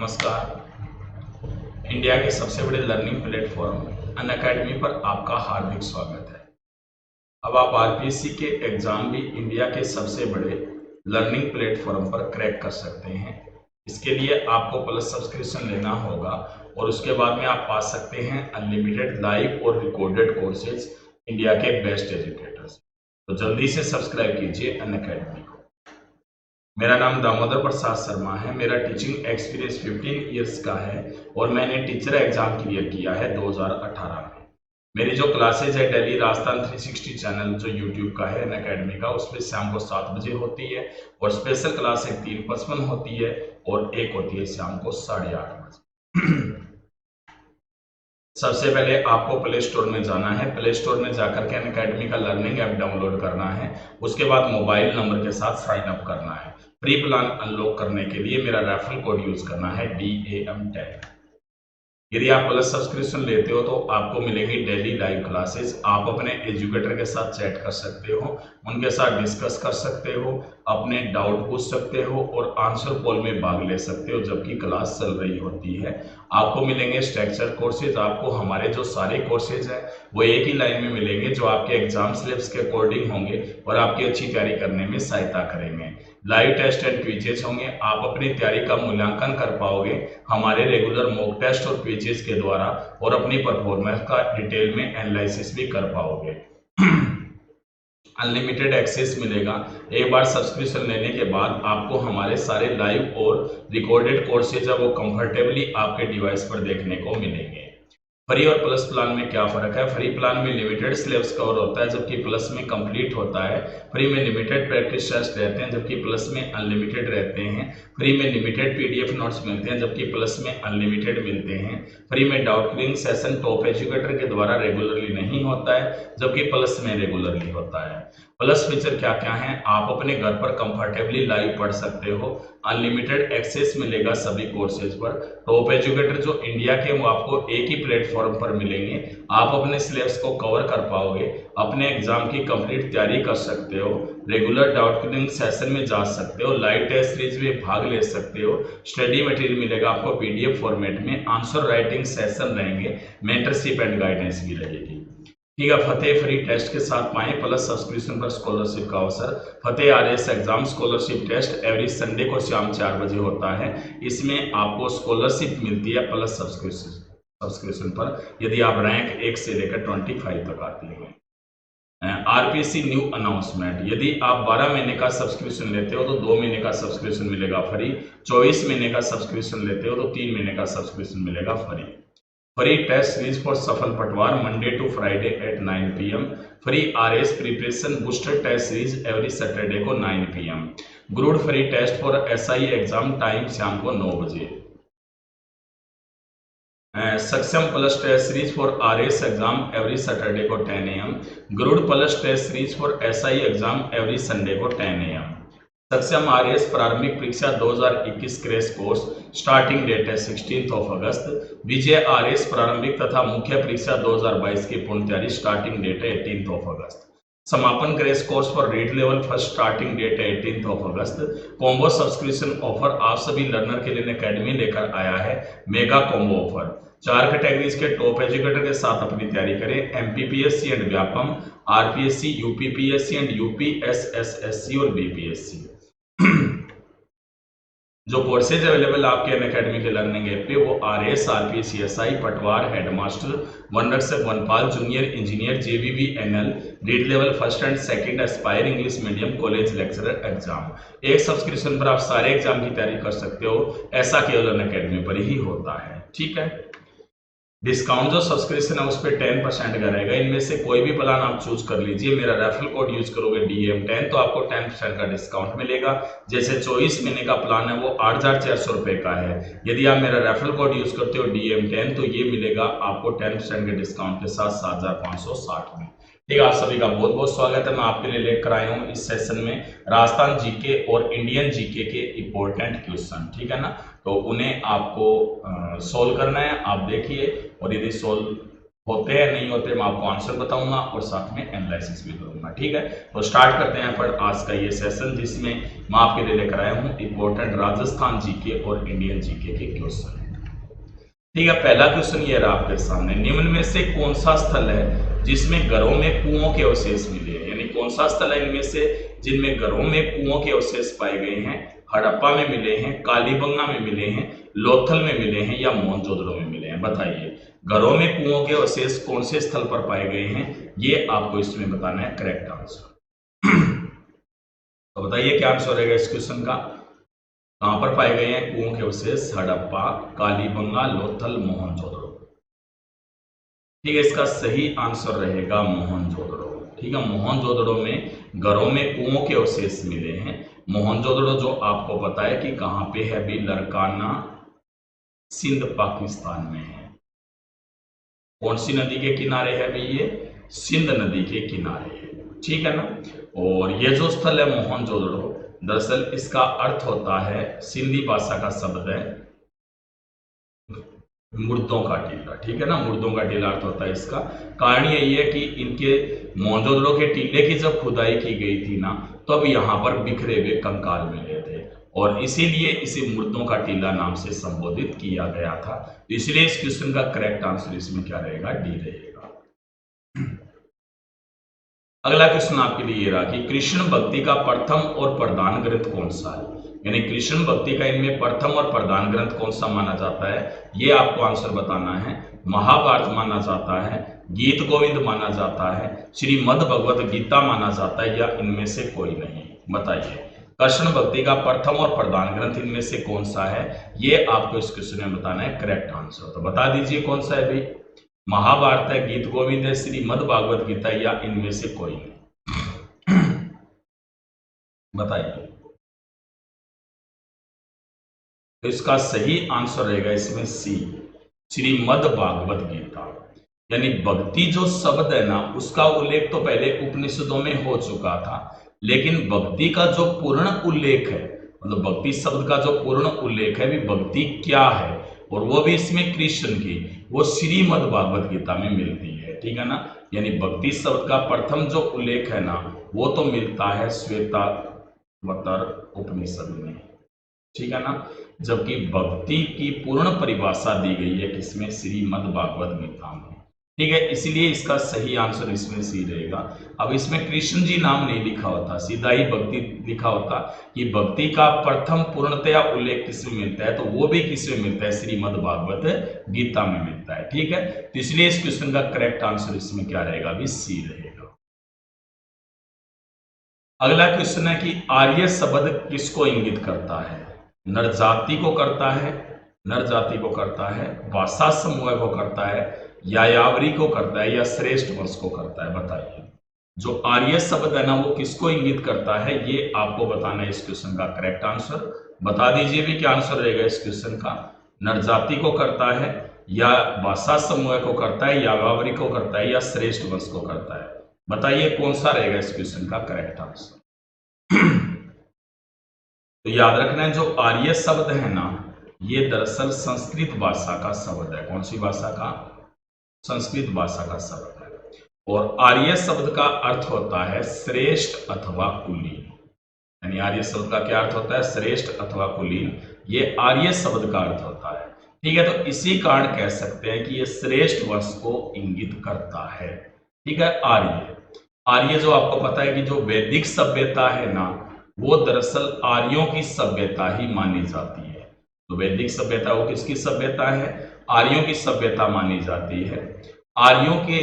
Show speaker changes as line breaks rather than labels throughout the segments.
नमस्कार। इंडिया के सबसे बड़े लर्निंग प्लेटफॉर्म अनअकैडमी पर आपका हार्दिक स्वागत है। अब आप आरपीएससी के एग्जाम भी इंडिया के सबसे बड़े लर्निंग प्लेटफॉर्म पर क्रैक कर सकते हैं। इसके लिए आपको प्लस सब्सक्रिप्शन लेना होगा और उसके बाद में आप पा सकते हैं अनलिमिटेड लाइव और रिकॉर्डेड कोर्सेज इंडिया के बेस्ट एजुकेटर्स। तो जल्दी से सब्सक्राइब कीजिए अनअकैडमी को। मेरा नाम दामोदर प्रसाद शर्मा है। मेरा टीचिंग एक्सपीरियंस 15 इयर्स का है और मैंने टीचर एग्जाम क्लियर किया है 2018 में। मेरी जो क्लासेज है दिल्ली राजस्थान 360 चैनल जो यूट्यूब का है अनअकैडमी का, उसमें शाम को 7 बजे होती है और स्पेशल क्लास 3:55 होती है और एक होती है शाम को 8:30 बजे। सबसे पहले आपको प्ले स्टोर में जाना है। प्ले स्टोर में जाकर के अनअकैडमी का लर्निंग ऐप डाउनलोड करना है। उसके बाद मोबाइल नंबर के साथ साइन अप करना है। फ्री प्लान अनलॉक करने के लिए मेरा रेफरल कोड यूज करना है DAM10। यदि आप प्लस सब्सक्रिप्शन लेते हो तो आपको मिलेंगी डेली लाइव क्लासेस। आप अपने एजुकेटर के साथ चैट कर सकते हो, उनके साथ डिस्कस कर सकते हो, अपने डाउट पूछ सकते हो और आंसर पोल में भाग ले सकते हो जबकि क्लास चल रही होती है। आपको मिलेंगे स्ट्रक्चर कोर्सेज। आपको हमारे जो सारे कोर्सेज हैं वो एक ही लाइन में मिलेंगे जो आपके एग्जाम सिलेबस के अकॉर्डिंग होंगे और आपकी अच्छी तैयारी करने में सहायता करेंगे। लाइव टेस्ट एंड क्विजेज होंगे। आप अपनी तैयारी का मूल्यांकन कर पाओगे हमारे रेगुलर मॉक टेस्ट और क्विजेज के द्वारा और अपनी परफॉर्मेंस का डिटेल में एनालिसिस भी कर पाओगे। अनलिमिटेड एक्सेस मिलेगा। एक बार सब्सक्रिप्शन लेने के बाद आपको हमारे सारे लाइव और रिकॉर्डेड कोर्सेज है वो कंफर्टेबली आपके डिवाइस पर देखने को मिलेंगे। फ्री और प्लस प्लान में क्या फर्क है? फ्री प्लान में लिमिटेड सिलेबस कवर होता है जबकि प्लस में कंप्लीट होता है। फ्री में लिमिटेड प्रैक्टिस टेस्ट रहते हैं जबकि प्लस में अनलिमिटेड रहते हैं। फ्री में लिमिटेड PDF नोट्स मिलते हैं जबकि प्लस में अनलिमिटेड मिलते हैं। फ्री में doubt clearing session top educator के द्वारा रेगुलरली नहीं होता है जबकि प्लस में रेगुलरली होता है। प्लस फीचर क्या क्या है? आप अपने घर पर कंफर्टेबली लाइव पढ़ सकते हो। अनलिमिटेड एक्सेस मिलेगा सभी कोर्सेज पर। टॉप एजुकेटर जो इंडिया के वो आपको एक ही प्लेटफॉर्म पर मिलेंगे। आप अपने सिलेबस को कवर कर पाओगे, अपने एग्जाम की कंप्लीट तैयारी कर सकते हो, रेगुलर डाउट क्लियरिंग सेशन में जा सकते हो, लाइव टेस्ट सीरीज में भाग ले सकते हो। स्टडी मटेरियल मिलेगा आपको PDF फॉर्मेट में। आंसर राइटिंग सेशन रहेंगे, मेंटरशिप एंड गाइडेंस भी रहेगी। ठीक है, फतेह फ्री टेस्ट के साथ पाएं प्लस सब्सक्रिप्शन पर स्कॉलरशिप का अवसर। Fateh RS exam scholarship test every Sunday को शाम 4 बजे होता है। इसमें आपको स्कॉलरशिप मिलती है प्लस सब्सक्रिप्शन पर यदि आप रैंक 1 से लेकर 25 तक आती है। RPSC न्यू अनाउंसमेंट, यदि आप 12 महीने का सब्सक्रिप्शन लेते हो तो 2 महीने का सब्सक्रिप्शन मिलेगा फ्री। 24 महीने का सब्सक्रिप्शन लेते हो तो 3 महीने का सब्सक्रिप्शन मिलेगा free. Free test series for Safal Patwar Monday to Friday at 9 PM। Free RS preparation booster test series every Saturday को 9 PM। ग्रुड free test for SI exam time शाम को 9 बजे। Saksham plus test series for RS exam every Saturday को 10 AM। ग्रुड plus test series for SI exam every Sunday को 10 AM। सक्षम RS प्रारंभिक परीक्षा 2021 क्रैश कोर्स स्टार्टिंग डेट है 16 अगस्त। विजय RS प्रारंभिक तथा मुख्य परीक्षा 2022 की पूर्ण तैयारी स्टार्टिंग डेट है 18 अगस्त। समापन crash course for read level first starting date है 18 अगस्त। कॉम्बो सब्सक्रिप्शन ऑफर आप सभी लर्नर के लिए अकेडमी लेकर आया है मेगा कॉम्बो ऑफर। 4 कैटेगरीज के टॉप एजुकेटर के साथ अपनी तैयारी करें। MPPSC and Vyapam, RPSC, UPPSC and UPSSSC और BPSC। जो कोर्सेज अवेलेबल आपके अनअकैडमी के लर्निंग ऐप पे वो RS, RPSC, SI, पटवार, हेडमास्टर, वनरक्षक, वनपाल, junior engineer, JVV, NL, read level first and second, Aspire English medium, college lecturer exam. एक सब्सक्रिप्शन पर आप सारे एग्जाम की तैयारी कर सकते हो। ऐसा केवल अनअकैडमी पर ही होता है। ठीक है, डिस्काउंट जो सब्सक्रिप्शन है उस पर 10% का रहेगा। इनमें से कोई भी प्लान आप चूज कर लीजिए। मेरा रेफरल कोड यूज करोगे DAM10 तो आपको 10% का डिस्काउंट मिलेगा। जैसे 24 महीने का प्लान है वो 8,400 रुपए का है। यदि आप मेरा रेफरल कोड यूज करते हो DAM10 तो ये मिलेगा आपको 10% के डिस्काउंट के साथ 7,560 में। ठीक है, आप सभी का बहुत बहुत स्वागत है। मैं आपके लिए लेकर आया हूँ इस सेशन में राजस्थान GK और इंडियन GK के इंपॉर्टेंट क्वेश्चन। ठीक है ना, तो उन्हें आपको सोल्व करना है। आप देखिए और यदि सोल्व होते हैं नहीं होते मैं आपको आंसर बताऊंगा और साथ में एनालिसिस भी करूंगा। ठीक है, तो स्टार्ट करते हैं पर आज का ये सेशन जिसमें मैं आपके लिए लेकर आया हूँ इंपॉर्टेंट राजस्थान जीके और इंडियन जीके के क्वेश्चन। ठीक है, पहला क्वेश्चन ये रहा आपके सामने, निम्न में से कौन सा स्थल है जिसमें घरों में कुओं के अवशेष मिले हैं? यानी कौन सा स्थल है इनमें से जिनमें घरों में कुओं के अवशेष पाए गए हैं? हड़प्पा में मिले हैं, कालीबंगा में मिले हैं, लोथल में मिले हैं या मोहनजोदड़ो में मिले हैं? बताइए, घरों में कुओं के अवशेष कौन से स्थल पर पाए गए हैं, ये आपको इसमें बताना है करेक्ट आंसर। तो बताइए क्या आंसर रहेगा इस क्वेश्चन का? कहां पर पाए गए हैं कुओं के अवशेष? हड़प्पा, कालीबंगा, लोथल, मोहनजोदड़ो। ठीक है, इसका सही आंसर रहेगा मोहनजोदड़ो। ठीक है, मोहनजोदड़ो में घरों में कुओं के अवशेष मिले हैं। मोहनजोदड़ो जो आपको पता है कि कहां पे है भी, लरकाना सिंध पाकिस्तान में है। कौन सी नदी के किनारे है भी ये? सिंध नदी के किनारे है। ठीक है ना। और ये जो स्थल है मोहनजोदड़ो, दरअसल इसका अर्थ होता है, सिंधी भाषा का शब्द है मुर्दों का टीला। ठीक है ना, मुर्दों का टीला अर्थ होता है इसका। कारण यही है कि इनके मोहनजोदड़ो के टीले की जब खुदाई की गई थी ना, तब तो यहाँ पर बिखरे हुए कंकाल मिले थे और इसीलिए इसे मुर्दों का टीला नाम से संबोधित किया गया था। तो इसलिए इस क्वेश्चन का करेक्ट आंसर इसमें क्या रहेगा? डी रहेगा। अगला क्वेश्चन आपके लिए ये रहा कि कृष्ण भक्ति का प्रथम और प्रधान ग्रंथ कौन सा है? यानी कृष्ण भक्ति का इनमें प्रथम और प्रधान ग्रंथ कौन सा माना जाता है, ये आपको आंसर बताना है। महाभारत माना जाता है, गीत गोविंद माना जाता है, श्रीमद् भगवत गीता माना जाता है या इनमें से कोई नहीं? बताइए, कृष्ण भक्ति का प्रथम और प्रधान ग्रंथ इनमें से कौन सा है, ये आपको इस क्वेश्चन में बताना है करेक्ट आंसर। तो बता दीजिए कौन सा है भाई? महाभारत है, गीत गोविंद है, श्रीमद् भागवत गीता या इनमें से कोई नहीं? बताइए। तो इसका सही आंसर रहेगा इसमें सी, श्रीमद् भागवत गीता। यानी भक्ति जो शब्द है ना, उसका उल्लेख तो पहले उपनिषदों में हो चुका था, लेकिन भक्ति का जो पूर्ण उल्लेख है, मतलब भक्ति शब्द का जो पूर्ण उल्लेख है भी, भक्ति क्या है, और वो भी इसमें कृष्ण की, वो श्रीमद् भागवत गीता में मिलती है। ठीक है ना, यानी भक्ति शब्द का प्रथम जो उल्लेख है ना, वो तो मिलता है श्वेतावतर उपनिषद में। ठीक है ना, जबकि भक्ति की पूर्ण परिभाषा दी गई है किसमें? श्रीमद् भागवत गीता में। ठीक है, इसलिए इसका सही आंसर इसमें सी रहेगा। अब इसमें कृष्ण जी नाम नहीं लिखा होता, सीधा ही भक्ति लिखा होता कि भक्ति का प्रथम पूर्णतया उल्लेख किसमें मिलता है, तो वो भी किसमें मिलता है? श्रीमद् भागवत गीता में मिलता है। ठीक है, तो इसलिए इस क्वेश्चन का करेक्ट आंसर इसमें क्या रहेगा? अभी सी रहेगा। अगला क्वेश्चन है कि आर्य शब्द किसको इंगित करता है? नर जाति को करता है, नर जाति को करता है, भाषा समूह को करता है, यायावरी को करता है या श्रेष्ठ वंश को करता है? बताइए, जो आर्य शब्द है ना, वो किसको इंगित करता है, ये आपको बताना है इस क्वेश्चन का करेक्ट आंसर। बता दीजिए भी क्या आंसर रहेगा इस क्वेश्चन का? नर जाति को करता है, या भाषा समूह को करता है, यायावरी को करता है या श्रेष्ठ वंश को करता है? बताइए कौन सा रहेगा इस क्वेश्चन का करेक्ट आंसर? तो याद रखना है, जो आर्य शब्द है ना, ये दरअसल संस्कृत भाषा का शब्द है। कौन सी भाषा का? संस्कृत भाषा का शब्द है। और आर्य शब्द का अर्थ होता है श्रेष्ठ अथवा कुलीन। यानी आर्य शब्द का क्या अर्थ होता है? श्रेष्ठ अथवा कुलीन, ये आर्य शब्द का अर्थ होता है। ठीक है, तो इसी कारण कह सकते हैं कि ये श्रेष्ठ वंश को इंगित करता है। ठीक है, आर्य, आर्य जो आपको पता है कि जो वैदिक सभ्यता है ना, वो दरअसल आर्यों की सभ्यता ही मानी जाती है। तो वैदिक सभ्यता वो किसकी सभ्यता है? आर्यों की सभ्यता मानी जाती है। आर्यों के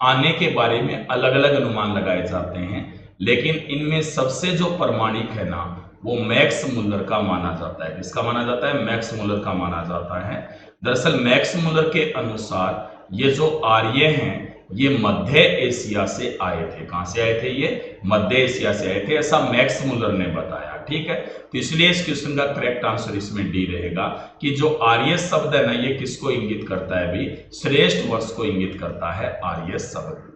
आने के बारे में अलग अलग अनुमान लगाए जाते हैं, लेकिन इनमें सबसे जो प्रमाणिक है ना, वो मैक्स मुलर का माना जाता है। किसका माना जाता है? मैक्स मुलर का माना जाता है। दरअसल मैक्स मुलर के अनुसार ये जो आर्य हैं, ये मध्य एशिया से आए थे। कहां से आए थे? ये मध्य एशिया से आए थे, ऐसा मैक्स मुलर ने बताया। ठीक है, तो इसलिए इस क्वेश्चन का करेक्ट आंसर इसमें डी रहेगा कि जो आर्य शब्द है ना, ये किसको इंगित करता है भी? श्रेष्ठ वंश को इंगित करता है आर्य शब्द।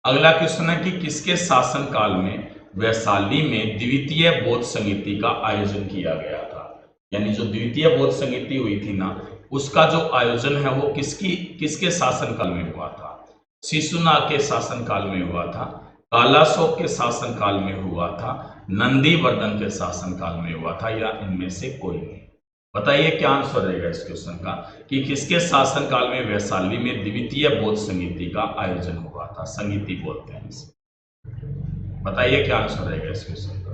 अगला क्वेश्चन है कि किसके शासन काल में वैशाली में द्वितीय बौद्ध संगीति का आयोजन किया गया था? यानी जो द्वितीय बौद्ध संगीति हुई थी ना, उसका जो आयोजन है वो किसके शासनकाल में हुआ था? शिशुनाग के शासनकाल में हुआ था, कालाशोक के शासनकाल में हुआ था, नंदीवर्धन के शासनकाल में हुआ था, या इनमें से कोई नहीं? बताइए क्या आंसर रहेगा इस क्वेश्चन का कि किसके शासनकाल में वैशाली में द्वितीय बौद्ध संगीति का आयोजन हुआ था? संगीति बोलते हैं इसे। बताइए क्या आंसर रहेगा इस क्वेश्चन का?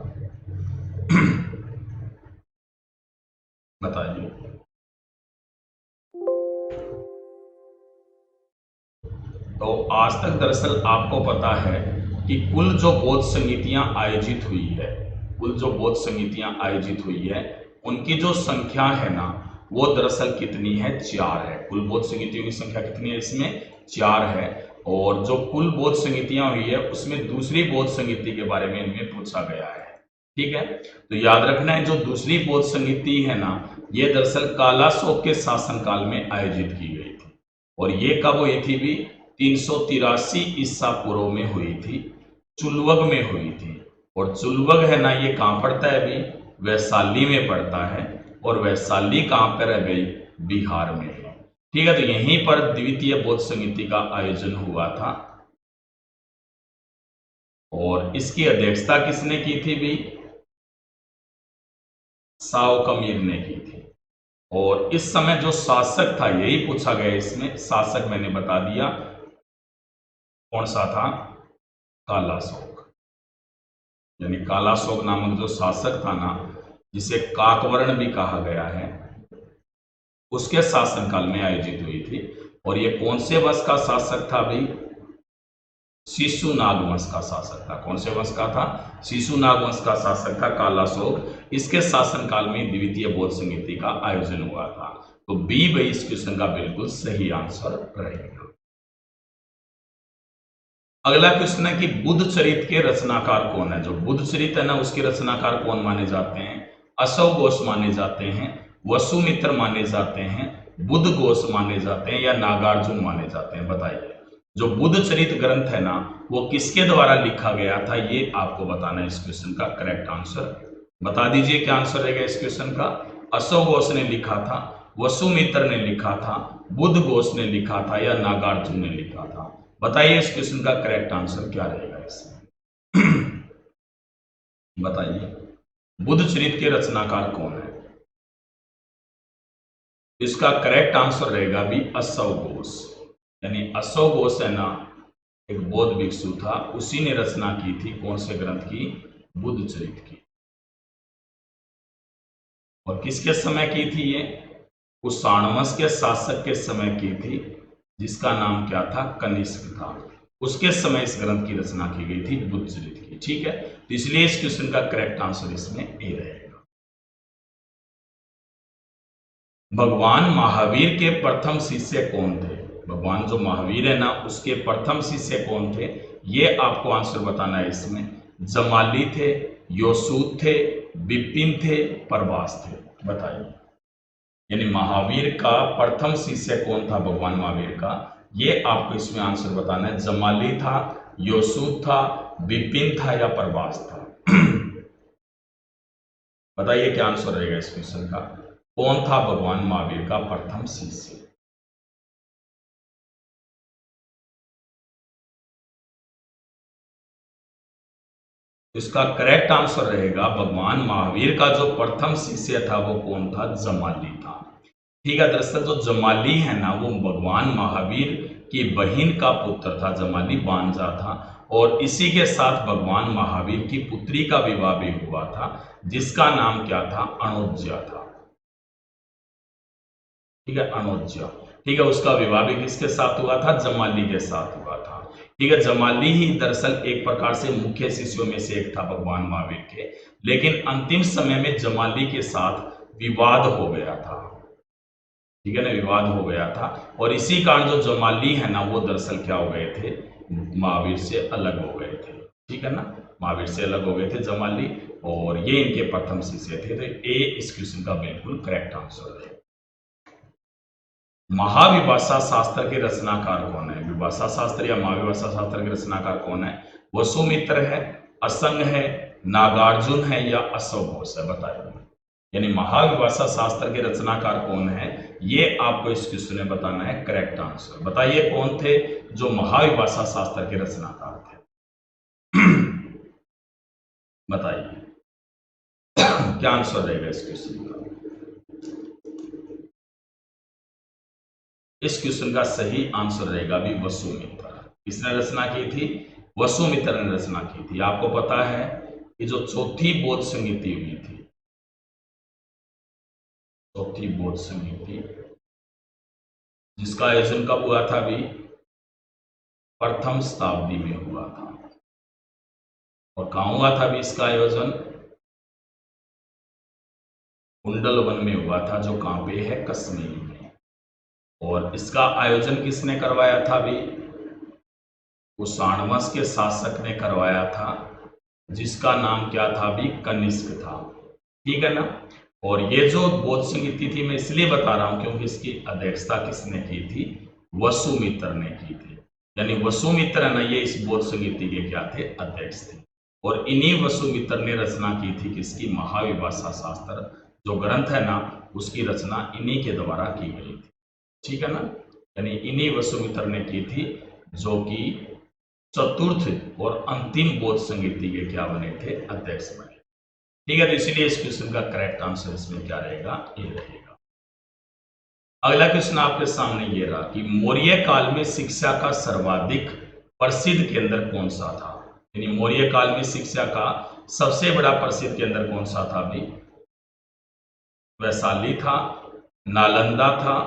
बताइए। तो आज तक दरअसल आपको पता है कि कुल जो बौद्ध संगीतियां आयोजित हुई है, कुल जो बौद्ध संगीतियां आयोजित हुई है, उनकी जो संख्या है ना, वो दरअसल कितनी है? 4 है। कुल बौद्ध संगीतियों की संख्या कितनी है? इसमें 4 है। और जो कुल बौद्ध संगीतियां हुई है उसमें दूसरी बौद्ध संगीति के बारे में इनमें पूछा गया है। ठीक है, तो याद रखना है जो दूसरी बौद्ध संगीति है ना, ये दरअसल कालाशोक के शासनकाल में आयोजित की गई थी। और ये कब हुई थी भी? 383 ईसा पूर्व में हुई थी, चुलवग में हुई थी। और चुलवग है ना, ये कहाँ पड़ता है अभी? वैशाली में पड़ता है। और वैशाली कहाँ पर है भाई? बिहार में है। ठीक है, तो यहीं पर द्वितीय बौद्ध संगीति का आयोजन हुआ था। और इसकी अध्यक्षता किसने की थी भी? साओ कमीर ने की थी। और इस समय जो शासक था, यही पूछा गया इसमें, शासक मैंने बता दिया कौन सा था? कालाशोक। यानी कालाशोक नामक जो शासक था ना, जिसे काकवर्ण भी कहा गया है, उसके शासनकाल में आयोजित हुई थी। और ये कौन से वंश का शासक था भाई? शिशुनाग वंश का शासक था। कौन से वंश का था? शिशुनाग वंश का शासक था कालाशोक। इसके शासनकाल में द्वितीय बौद्ध संगीति का आयोजन हुआ था। तो बी भाई इस क्वेश्चन का बिल्कुल सही आंसर रहेगा। अगला क्वेश्चन है कि बुद्ध चरित्र के रचनाकार कौन है? जो बुद्ध चरित्र है ना, उसके रचनाकार कौन माने जाते हैं? अशोक घोष माने जाते हैं, वसुमित्र माने जाते हैं, बुद्ध घोष माने जाते हैं, या नागार्जुन माने जाते हैं? बताइए। जो बुद्ध चरित्र ग्रंथ है ना, वो किसके द्वारा लिखा गया था? ये आपको बताना है इस क्वेश्चन का करेक्ट आंसर। बता दीजिए क्या आंसर रहेगा इस क्वेश्चन का? अशोक घोष ने लिखा था, वसुमित्र ने लिखा था, बुद्ध घोष ने लिखा था, या नागार्जुन ने लिखा था? बताइए इस क्वेश्चन का करेक्ट आंसर क्या रहेगा इसमें? बताइए, बुद्ध चरित्र के रचनाकार कौन है? इसका करेक्ट आंसर रहेगा भी अशोक घोष। यानी अशोक घोष है ना, एक बौद्ध भिक्षु था, उसी ने रचना की थी कौन से ग्रंथ की? बुद्ध चरित्र की। और किसके समय की थी ये? कुषाण के शासक के समय की थी, जिसका नाम क्या था? कनिष्क था। उसके समय इस ग्रंथ की रचना की गई थी, बुद्ध चरित्र की। ठीक है, तो इसलिए इस क्वेश्चन का करेक्ट आंसर इसमें ए रहेगा। भगवान महावीर के प्रथम शिष्य कौन थे? भगवान जो महावीर है ना, उसके प्रथम शिष्य कौन थे? ये आपको आंसर बताना है इसमें। जमाली थे, योसूद थे, विपिन थे, प्रभास थे? बताइए। यानी महावीर का प्रथम शिष्य कौन था? भगवान महावीर का, ये आपको इसमें आंसर बताना है। जमाली था, योसूद था, विपिन था, या प्रभास था? बताइए क्या आंसर रहेगा इस क्वेश्चन का? कौन था भगवान महावीर का प्रथम शिष्य? इसका करेक्ट आंसर रहेगा भगवान महावीर का जो प्रथम शिष्य था वो कौन था? जमाली था। ठीक है, दरअसल जो जमाली है ना, वो भगवान महावीर की बहन का पुत्र था। जमाली बांजा था। और इसी के साथ भगवान महावीर की पुत्री का विवाह भी हुआ था, जिसका नाम क्या था? अनोज्या था। ठीक है, अनोज्या। ठीक है, उसका विवाह भी किसके साथ हुआ था? जमाली के साथ हुआ था। ठीक है, जमाली ही दरअसल एक प्रकार से मुख्य शिष्यों में से एक था भगवान महावीर के। लेकिन अंतिम समय में जमाली के साथ विवाद हो गया था। ठीक है ना, विवाद हो गया था। और इसी कारण जो जमाली है ना, वो दरअसल क्या हो गए थे? महावीर से अलग हो गए थे। ठीक है ना, महावीर से अलग हो गए थे जमाली। और ये इनके प्रथम शिष्य थे। तो ए इस क्वेश्चन का बिल्कुल करेक्ट आंसर है। महाविभाषा शास्त्र के रचनाकार कौन है? विभाषा शास्त्र या महाविभाषा शास्त्र के रचनाकार कौन है? वसुमित्र है, असंग है, नागार्जुन है, या अशोक घोष है? बताइए। यानी महाविभाषा शास्त्र के रचनाकार कौन है, ये आपको इस क्वेश्चन में बताना है करेक्ट आंसर। बताइए कौन थे जो महाविभाषा शास्त्र के रचनाकार थे? बताइए क्या आंसर रहेगा इस क्वेश्चन का? इस क्वेश्चन का सही आंसर रहेगा भी वसुमित्र। किसने रचना की थी? वसुमित्र ने रचना की थी। आपको पता है कि जो चौथी बौद्ध संहिता हुई थी, चौथी बौद्ध संहिता, जिसका आयोजन कब हुआ था? भी प्रथम शताब्दी में हुआ था। और कहां हुआ था भी इसका आयोजन? कुंडलवन में हुआ था, जो कहां पे है? कश्मीर में। और इसका आयोजन किसने करवाया था? भी कुषाण वंश के शासक ने करवाया था, जिसका नाम क्या था? भी कनिष्क था। ठीक है ना? और ये जो बौद्ध संहिता थी, मैं इसलिए बता रहा हूं क्योंकि इसकी अध्यक्षता किसने की थी? वसुमित्र ने की थी। यानी वसुमित्र ने ये इस बौद्ध संहिता के क्या थे? अध्यक्ष थे। और इन्हीं वसुमित्र ने रचना की थी किसकी? महाविभाषा शास्त्र जो ग्रंथ है ना, उसकी रचना इन्हीं के द्वारा की गई थी। ठीक है ना? यानी इन्हीं वसुमित्र ने की थी, जो कि चतुर्थ और अंतिम बौद्ध संहिता के क्या बने थे? अध्यक्ष बने। ठीक है, तो इसीलिए इस क्वेश्चन का करेक्ट आंसर इसमें क्या रहेगा? ए रहेगा। अगला क्वेश्चन आपके सामने ये रहा कि मौर्य काल में शिक्षा का सर्वाधिक प्रसिद्ध केंद्र कौन सा था? यानी मौर्य काल में शिक्षा का सबसे बड़ा प्रसिद्ध केंद्र कौन सा था? भी वैशाली था, नालंदा था,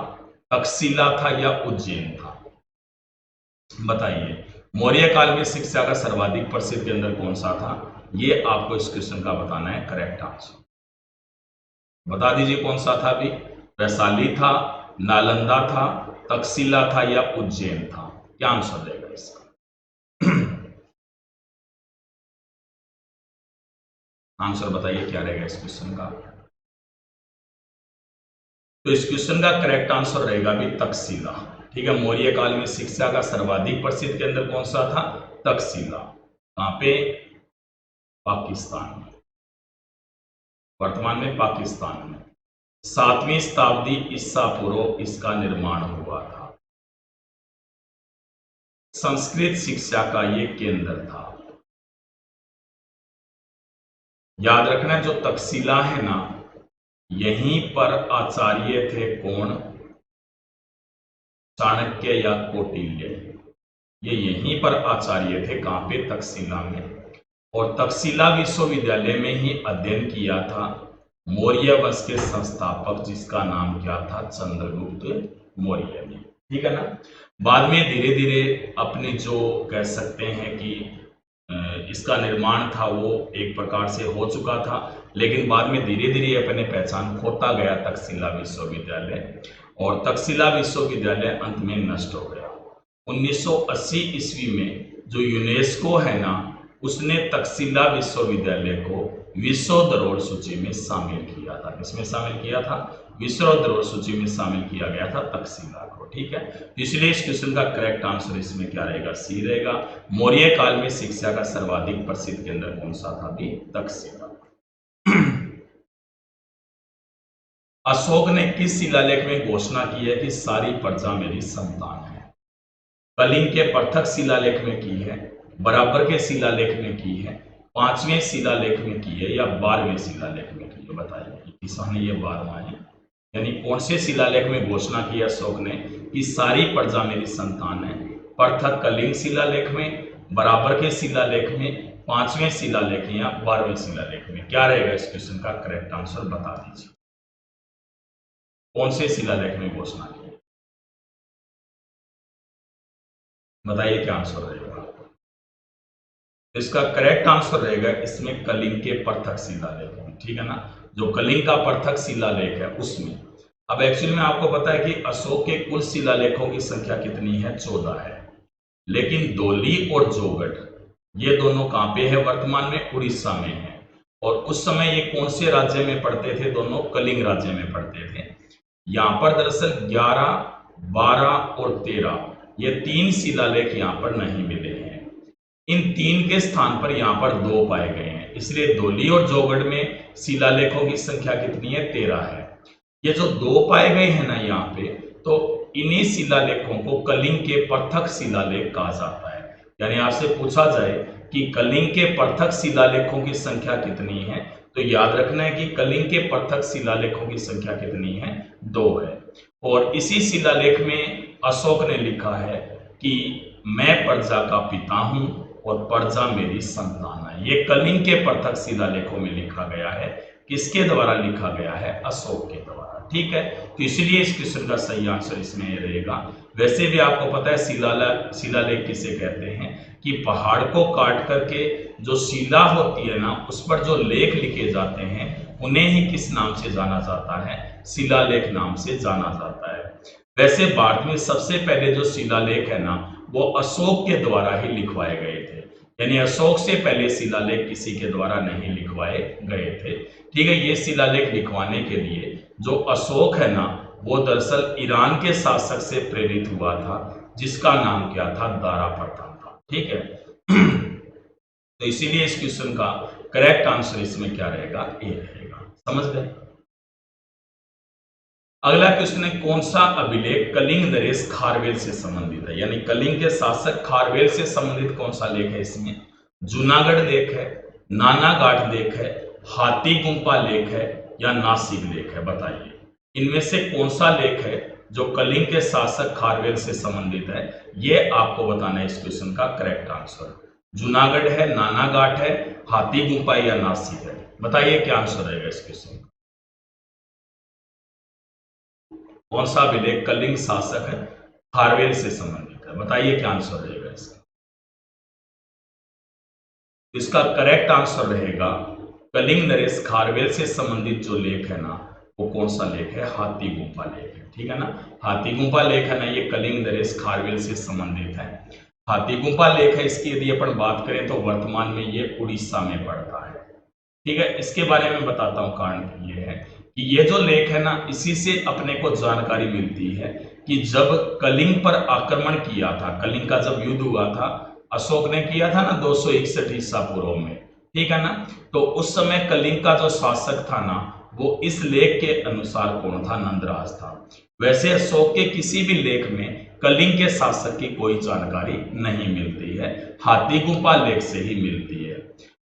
तक्षशिला था या उज्जैन था? बताइए मौर्य काल में शिक्षा का सर्वाधिक प्रसिद्ध केंद्र कौन सा था? ये आपको इस क्वेश्चन का बताना है करेक्ट आंसर। बता दीजिए कौन सा था? भी वैशाली था, नालंदा था, तक्षशिला था या उज्जैन था? क्या आंसर रहेगा इसका? आंसर बताइए क्या रहेगा इस क्वेश्चन का? तो इस क्वेश्चन का करेक्ट आंसर रहेगा भी तक्षशिला। ठीक है, मौर्य काल में शिक्षा का सर्वाधिक प्रसिद्ध केंद्र कौन सा था? तक्षशिला। कहां पे? पाकिस्तान में, वर्तमान में पाकिस्तान में। 7वीं शताब्दी ईसा पूर्व इसका निर्माण हुआ था। संस्कृत शिक्षा का ये केंद्र था। याद रखना जो तक्षशिला है ना, यहीं पर आचार्य थे कौन? चाणक्य या कौटिल्य। ये यहीं पर आचार्य थे। कहां पे? तक्षशिला में। और तक्षशिला विश्वविद्यालय में ही अध्ययन किया था मौर्य वंश के संस्थापक, जिसका नाम क्या था? चंद्रगुप्त मौर्य ने। ठीक है ना? बाद में धीरे धीरे अपने जो कह सकते हैं कि इसका निर्माण था वो एक प्रकार से हो चुका था, लेकिन बाद में धीरे धीरे अपने पहचान खोता गया तक्षशिला विश्वविद्यालय, और तक्षशिला विश्वविद्यालय अंत में नष्ट हो गया। 1980 ईस्वी में जो यूनेस्को है ना, उसने तक्षशिला विश्वविद्यालय को विश्व धरोहर सूची में शामिल किया था। किसमें शामिल किया था? विश्व धरोहर सूची में शामिल किया गया था तक्षशिला को। ठीक है, इसलिए इस क्वेश्चन का करेक्ट आंसर इसमें क्या रहेगा? सी रहेगा। मौर्य काल में शिक्षा का सर्वाधिक प्रसिद्ध केंद्र कौन सा था? भी तक्षशिला। अशोक ने किस शिलालेख में घोषणा की है कि सारी प्रजा मेरी संतान है? कलिंग के पृथक शिलालेख में की है, बराबर के शिलालेख में की है, 5वें शिलालेख में की है या 12वें शिलालेख में की है? बताइए किसान ये 12वां है। यानी कौन से शिलालेख में घोषणा की अशोक ने कि सारी प्रजा मेरी संतान है? पृथक कलिंग शिलालेख में, बराबर के शिलालेख में, 5वें शिलालेख या 12वें शिलालेख में? क्या रहेगा इस क्वेश्चन का करेक्ट आंसर? बता दीजिए कौन से शिलालेख में घोषणा की? बताइए क्या आंसर रहेगा? इसका करेक्ट आंसर रहेगा इसमें कलिंग के पृथक शिलालेख में। ठीक है ना? जो कलिंग का पृथक शिलालेख है उसमें। अब एक्चुअली में आपको पता है कि अशोक के कुल शिलालेखों की संख्या कितनी है? 14 है। लेकिन धौली और जोगढ़ ये दोनों कहां पे है? वर्तमान में उड़ीसा में है। और उस समय ये कौन से राज्य में पड़ते थे? दोनों कलिंग राज्य में पड़ते थे। यहां पर दरअसल 11, 12 और 13 ये 3 शिलालेख यहां पर नहीं मिले हैं। इन 3 के स्थान पर यहाँ पर 2 पाए गए हैं, इसलिए धौली और जौगढ़ में शिलालेखों की संख्या कितनी है? 13 है। ये जो 2 पाए गए हैं ना यहाँ पे, तो इन्हीं शिलालेखों को कलिंग के पृथक शिलालेख कहा जाता है। यानी आपसे पूछा जाए कि कलिंग के पृथक शिलालेखों की संख्या कितनी है, तो याद रखना है कि कलिंग के पृथक शिलालेखों की संख्या कितनी है? 2 है। और इसी शिलालेख में अशोक ने लिखा है कि मैं प्रजा का पिता हूं और प्रजा मेरी संतान है। ये कलिंग के पृथक शिलालेखों में लिखा गया है। किसके द्वारा लिखा गया है? अशोक के द्वारा। ठीक है, तो इसलिए इस क्वेश्चन का सही आंसर इसमें ये रहेगा। वैसे भी आपको पता है शिलालेख किसे कहते हैं कि पहाड़ को काट करके जो शिला होती है ना, उस पर जो लेख लिखे जाते हैं उन्हें ही किस नाम से जाना जाता है? शिलालेख नाम से जाना जाता है। वैसे भारत में सबसे पहले जो शिलालेख है ना, वो अशोक के द्वारा ही लिखवाए गए थे। यानी अशोक से पहले शिलालेख किसी के द्वारा नहीं लिखवाए गए थे। ठीक है, ये शिलालेख लिखवाने के लिए जो अशोक है ना, वो दरअसल ईरान के शासक से प्रेरित हुआ था, जिसका नाम क्या था? दारा प्रथम था। ठीक है, तो इसीलिए इस क्वेश्चन का करेक्ट आंसर इसमें क्या रहेगा? ए रहेगा। समझ गए? अगला क्वेश्चन है, कौन सा अभिलेख कलिंग नरेश खारवेल से संबंधित है? यानी कलिंग के शासक खारवेल से संबंधित कौन सा लेख है? इसमें जूनागढ़ लेख है, नानाघाट लेख है, हाथी गुम्पा लेख है या नासिक लेख है? बताइए, इनमें से कौन सा लेख है जो कलिंग के शासक खारवेल से संबंधित है? ये आपको बताना है इस क्वेश्चन का करेक्ट आंसर। जूनागढ़ है, नानाघाट है, हाथी गुम्पा या नासिक है? बताइए क्या आंसर रहेगा इस क्वेश्चन का। कौन सा अभिलेख कलिंग शासक है खारवेल से संबंधित है? बताइए क्या आंसर रहेगा इसका। इसका करेक्ट आंसर रहेगा कलिंग नरेश खारवेल से संबंधित जो लेख है ना, वो कौन सा लेख है? हाथी गुम्पा लेख है। ठीक है ना, हाथी गुम्पा लेख है ना, ये कलिंग नरेश खारवेल से संबंधित है। हाथी गुम्पा लेख है, इसकी यदि अपन बात करें तो वर्तमान में ये उड़ीसा में पड़ता है। ठीक है, इसके बारे में बताता हूँ। कारण ये है कि ये जो लेख है ना, इसी से अपने को जानकारी मिलती है कि जब कलिंग पर आक्रमण किया था, कलिंग का जब युद्ध हुआ था, अशोक ने किया था ना 261 ईसा पूर्व में। ठीक है ना, तो उस समय कलिंग का जो शासक था ना, वो इस लेख के अनुसार कौन था? नंदराज था। वैसे अशोक के किसी भी लेख में कलिंग के शासक की कोई जानकारी नहीं मिलती है, हाथी गुम्पा लेख से ही मिलती है।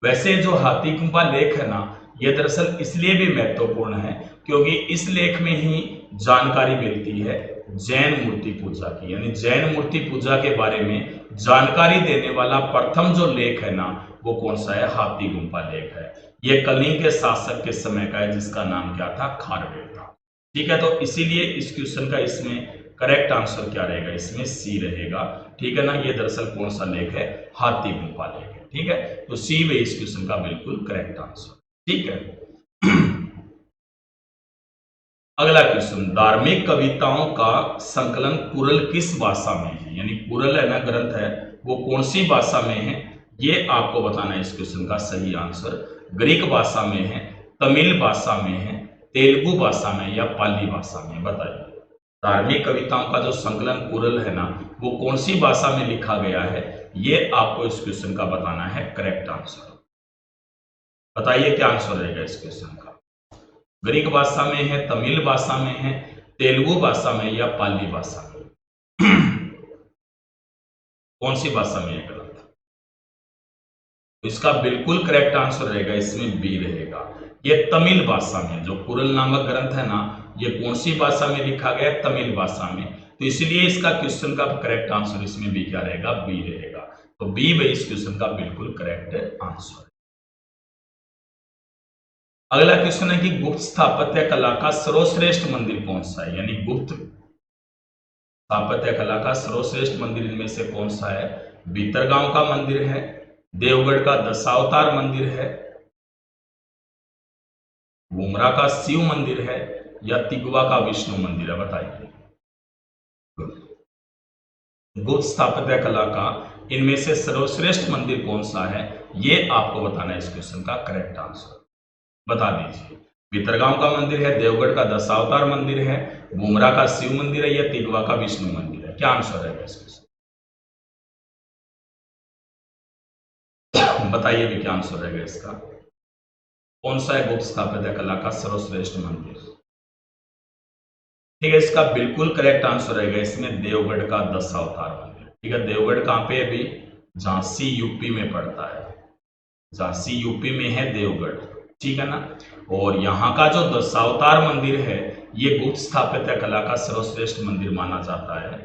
वैसे जो हाथी गुम्पा लेख है ना, यह दरअसल इसलिए भी महत्वपूर्ण है क्योंकि इस लेख में ही जानकारी मिलती है जैन मूर्ति पूजा की। यानी जैन मूर्ति पूजा के बारे में जानकारी देने वाला प्रथम जो लेख है ना, वो कौन सा है? हाथी गुम्पा लेख है। ये कलिंग के शासक के समय का है, जिसका नाम क्या था? खारवेल था। ठीक है, तो इसीलिए इस क्वेश्चन का इसमें करेक्ट आंसर क्या रहेगा? इसमें सी रहेगा। ठीक है ना, ये दरअसल कौन सा लेख है? हाथी गुम्पा लेख है। ठीक है, तो सी में इस क्वेश्चन का बिल्कुल करेक्ट आंसर। ठीक है, अगला क्वेश्चन, धार्मिक कविताओं का संकलन कुरल किस भाषा में है? यानी कुरल है ना, ग्रंथ है, वो कौन सी भाषा में है? ये आपको बताना है इस क्वेश्चन का सही आंसर। ग्रीक भाषा में है, तमिल भाषा में है, तेलुगु भाषा में या पाली भाषा में? बताइए, धार्मिक कविताओं का जो संकलन कुरल है ना, वो कौन सी भाषा में लिखा गया है? ये आपको इस क्वेश्चन का बताना है करेक्ट आंसर। बताइए क्या आंसर रहेगा इस क्वेश्चन का। ग्रीक भाषा में है, तमिल भाषा में है, तेलुगु भाषा में या पाली भाषा में? कौन सी भाषा में है ग्रंथ? इसका बिल्कुल करेक्ट आंसर रहेगा इसमें बी रहेगा। ये तमिल भाषा में जो कुरल नामक ग्रंथ है ना, ये कौन सी भाषा में लिखा गया है? तमिल भाषा में। तो इसलिए इसका क्वेश्चन का करेक्ट आंसर इसमें भी क्या रहेगा? बी रहेगा। तो बी में इस क्वेश्चन का बिल्कुल करेक्ट आंसर। अगला क्वेश्चन है कि गुप्त स्थापत्य कला का सर्वश्रेष्ठ मंदिर कौन सा है? यानी गुप्त स्थापत्य कला का सर्वश्रेष्ठ मंदिर इनमें से कौन सा है? भीतरगांव का मंदिर है, देवगढ़ का दशावतार मंदिर है, घुमरा का शिव मंदिर है या तिगवा का विष्णु मंदिर है? बताइए, गुप्त स्थापत्य कला का इनमें से सर्वश्रेष्ठ मंदिर कौन सा है? ये आपको बताना है इस क्वेश्चन का करेक्ट आंसर। बता दीजिए, भीतरगांव का मंदिर है, देवगढ़ का दशावतार मंदिर है, घुमरा का शिव मंदिर है या तिगवा का विष्णु मंदिर है? क्या आंसर है इसका? बताइए भी क्या आंसर रहेगा इसका। कौन सा है गुप्त स्थापत्य कला का सर्वश्रेष्ठ मंदिर? ठीक है, इसका बिल्कुल करेक्ट आंसर रहेगा इसमें देवगढ़ का दशावतार मंदिर। ठीक है, देवगढ़ कहां पे है अभी? झांसी यूपी में पड़ता है, झांसी यूपी में है देवगढ़। ठीक है ना। और यहाँ का जो दशावतार मंदिर है ये गुप्त स्थापत्य कला का सर्वश्रेष्ठ मंदिर माना जाता है।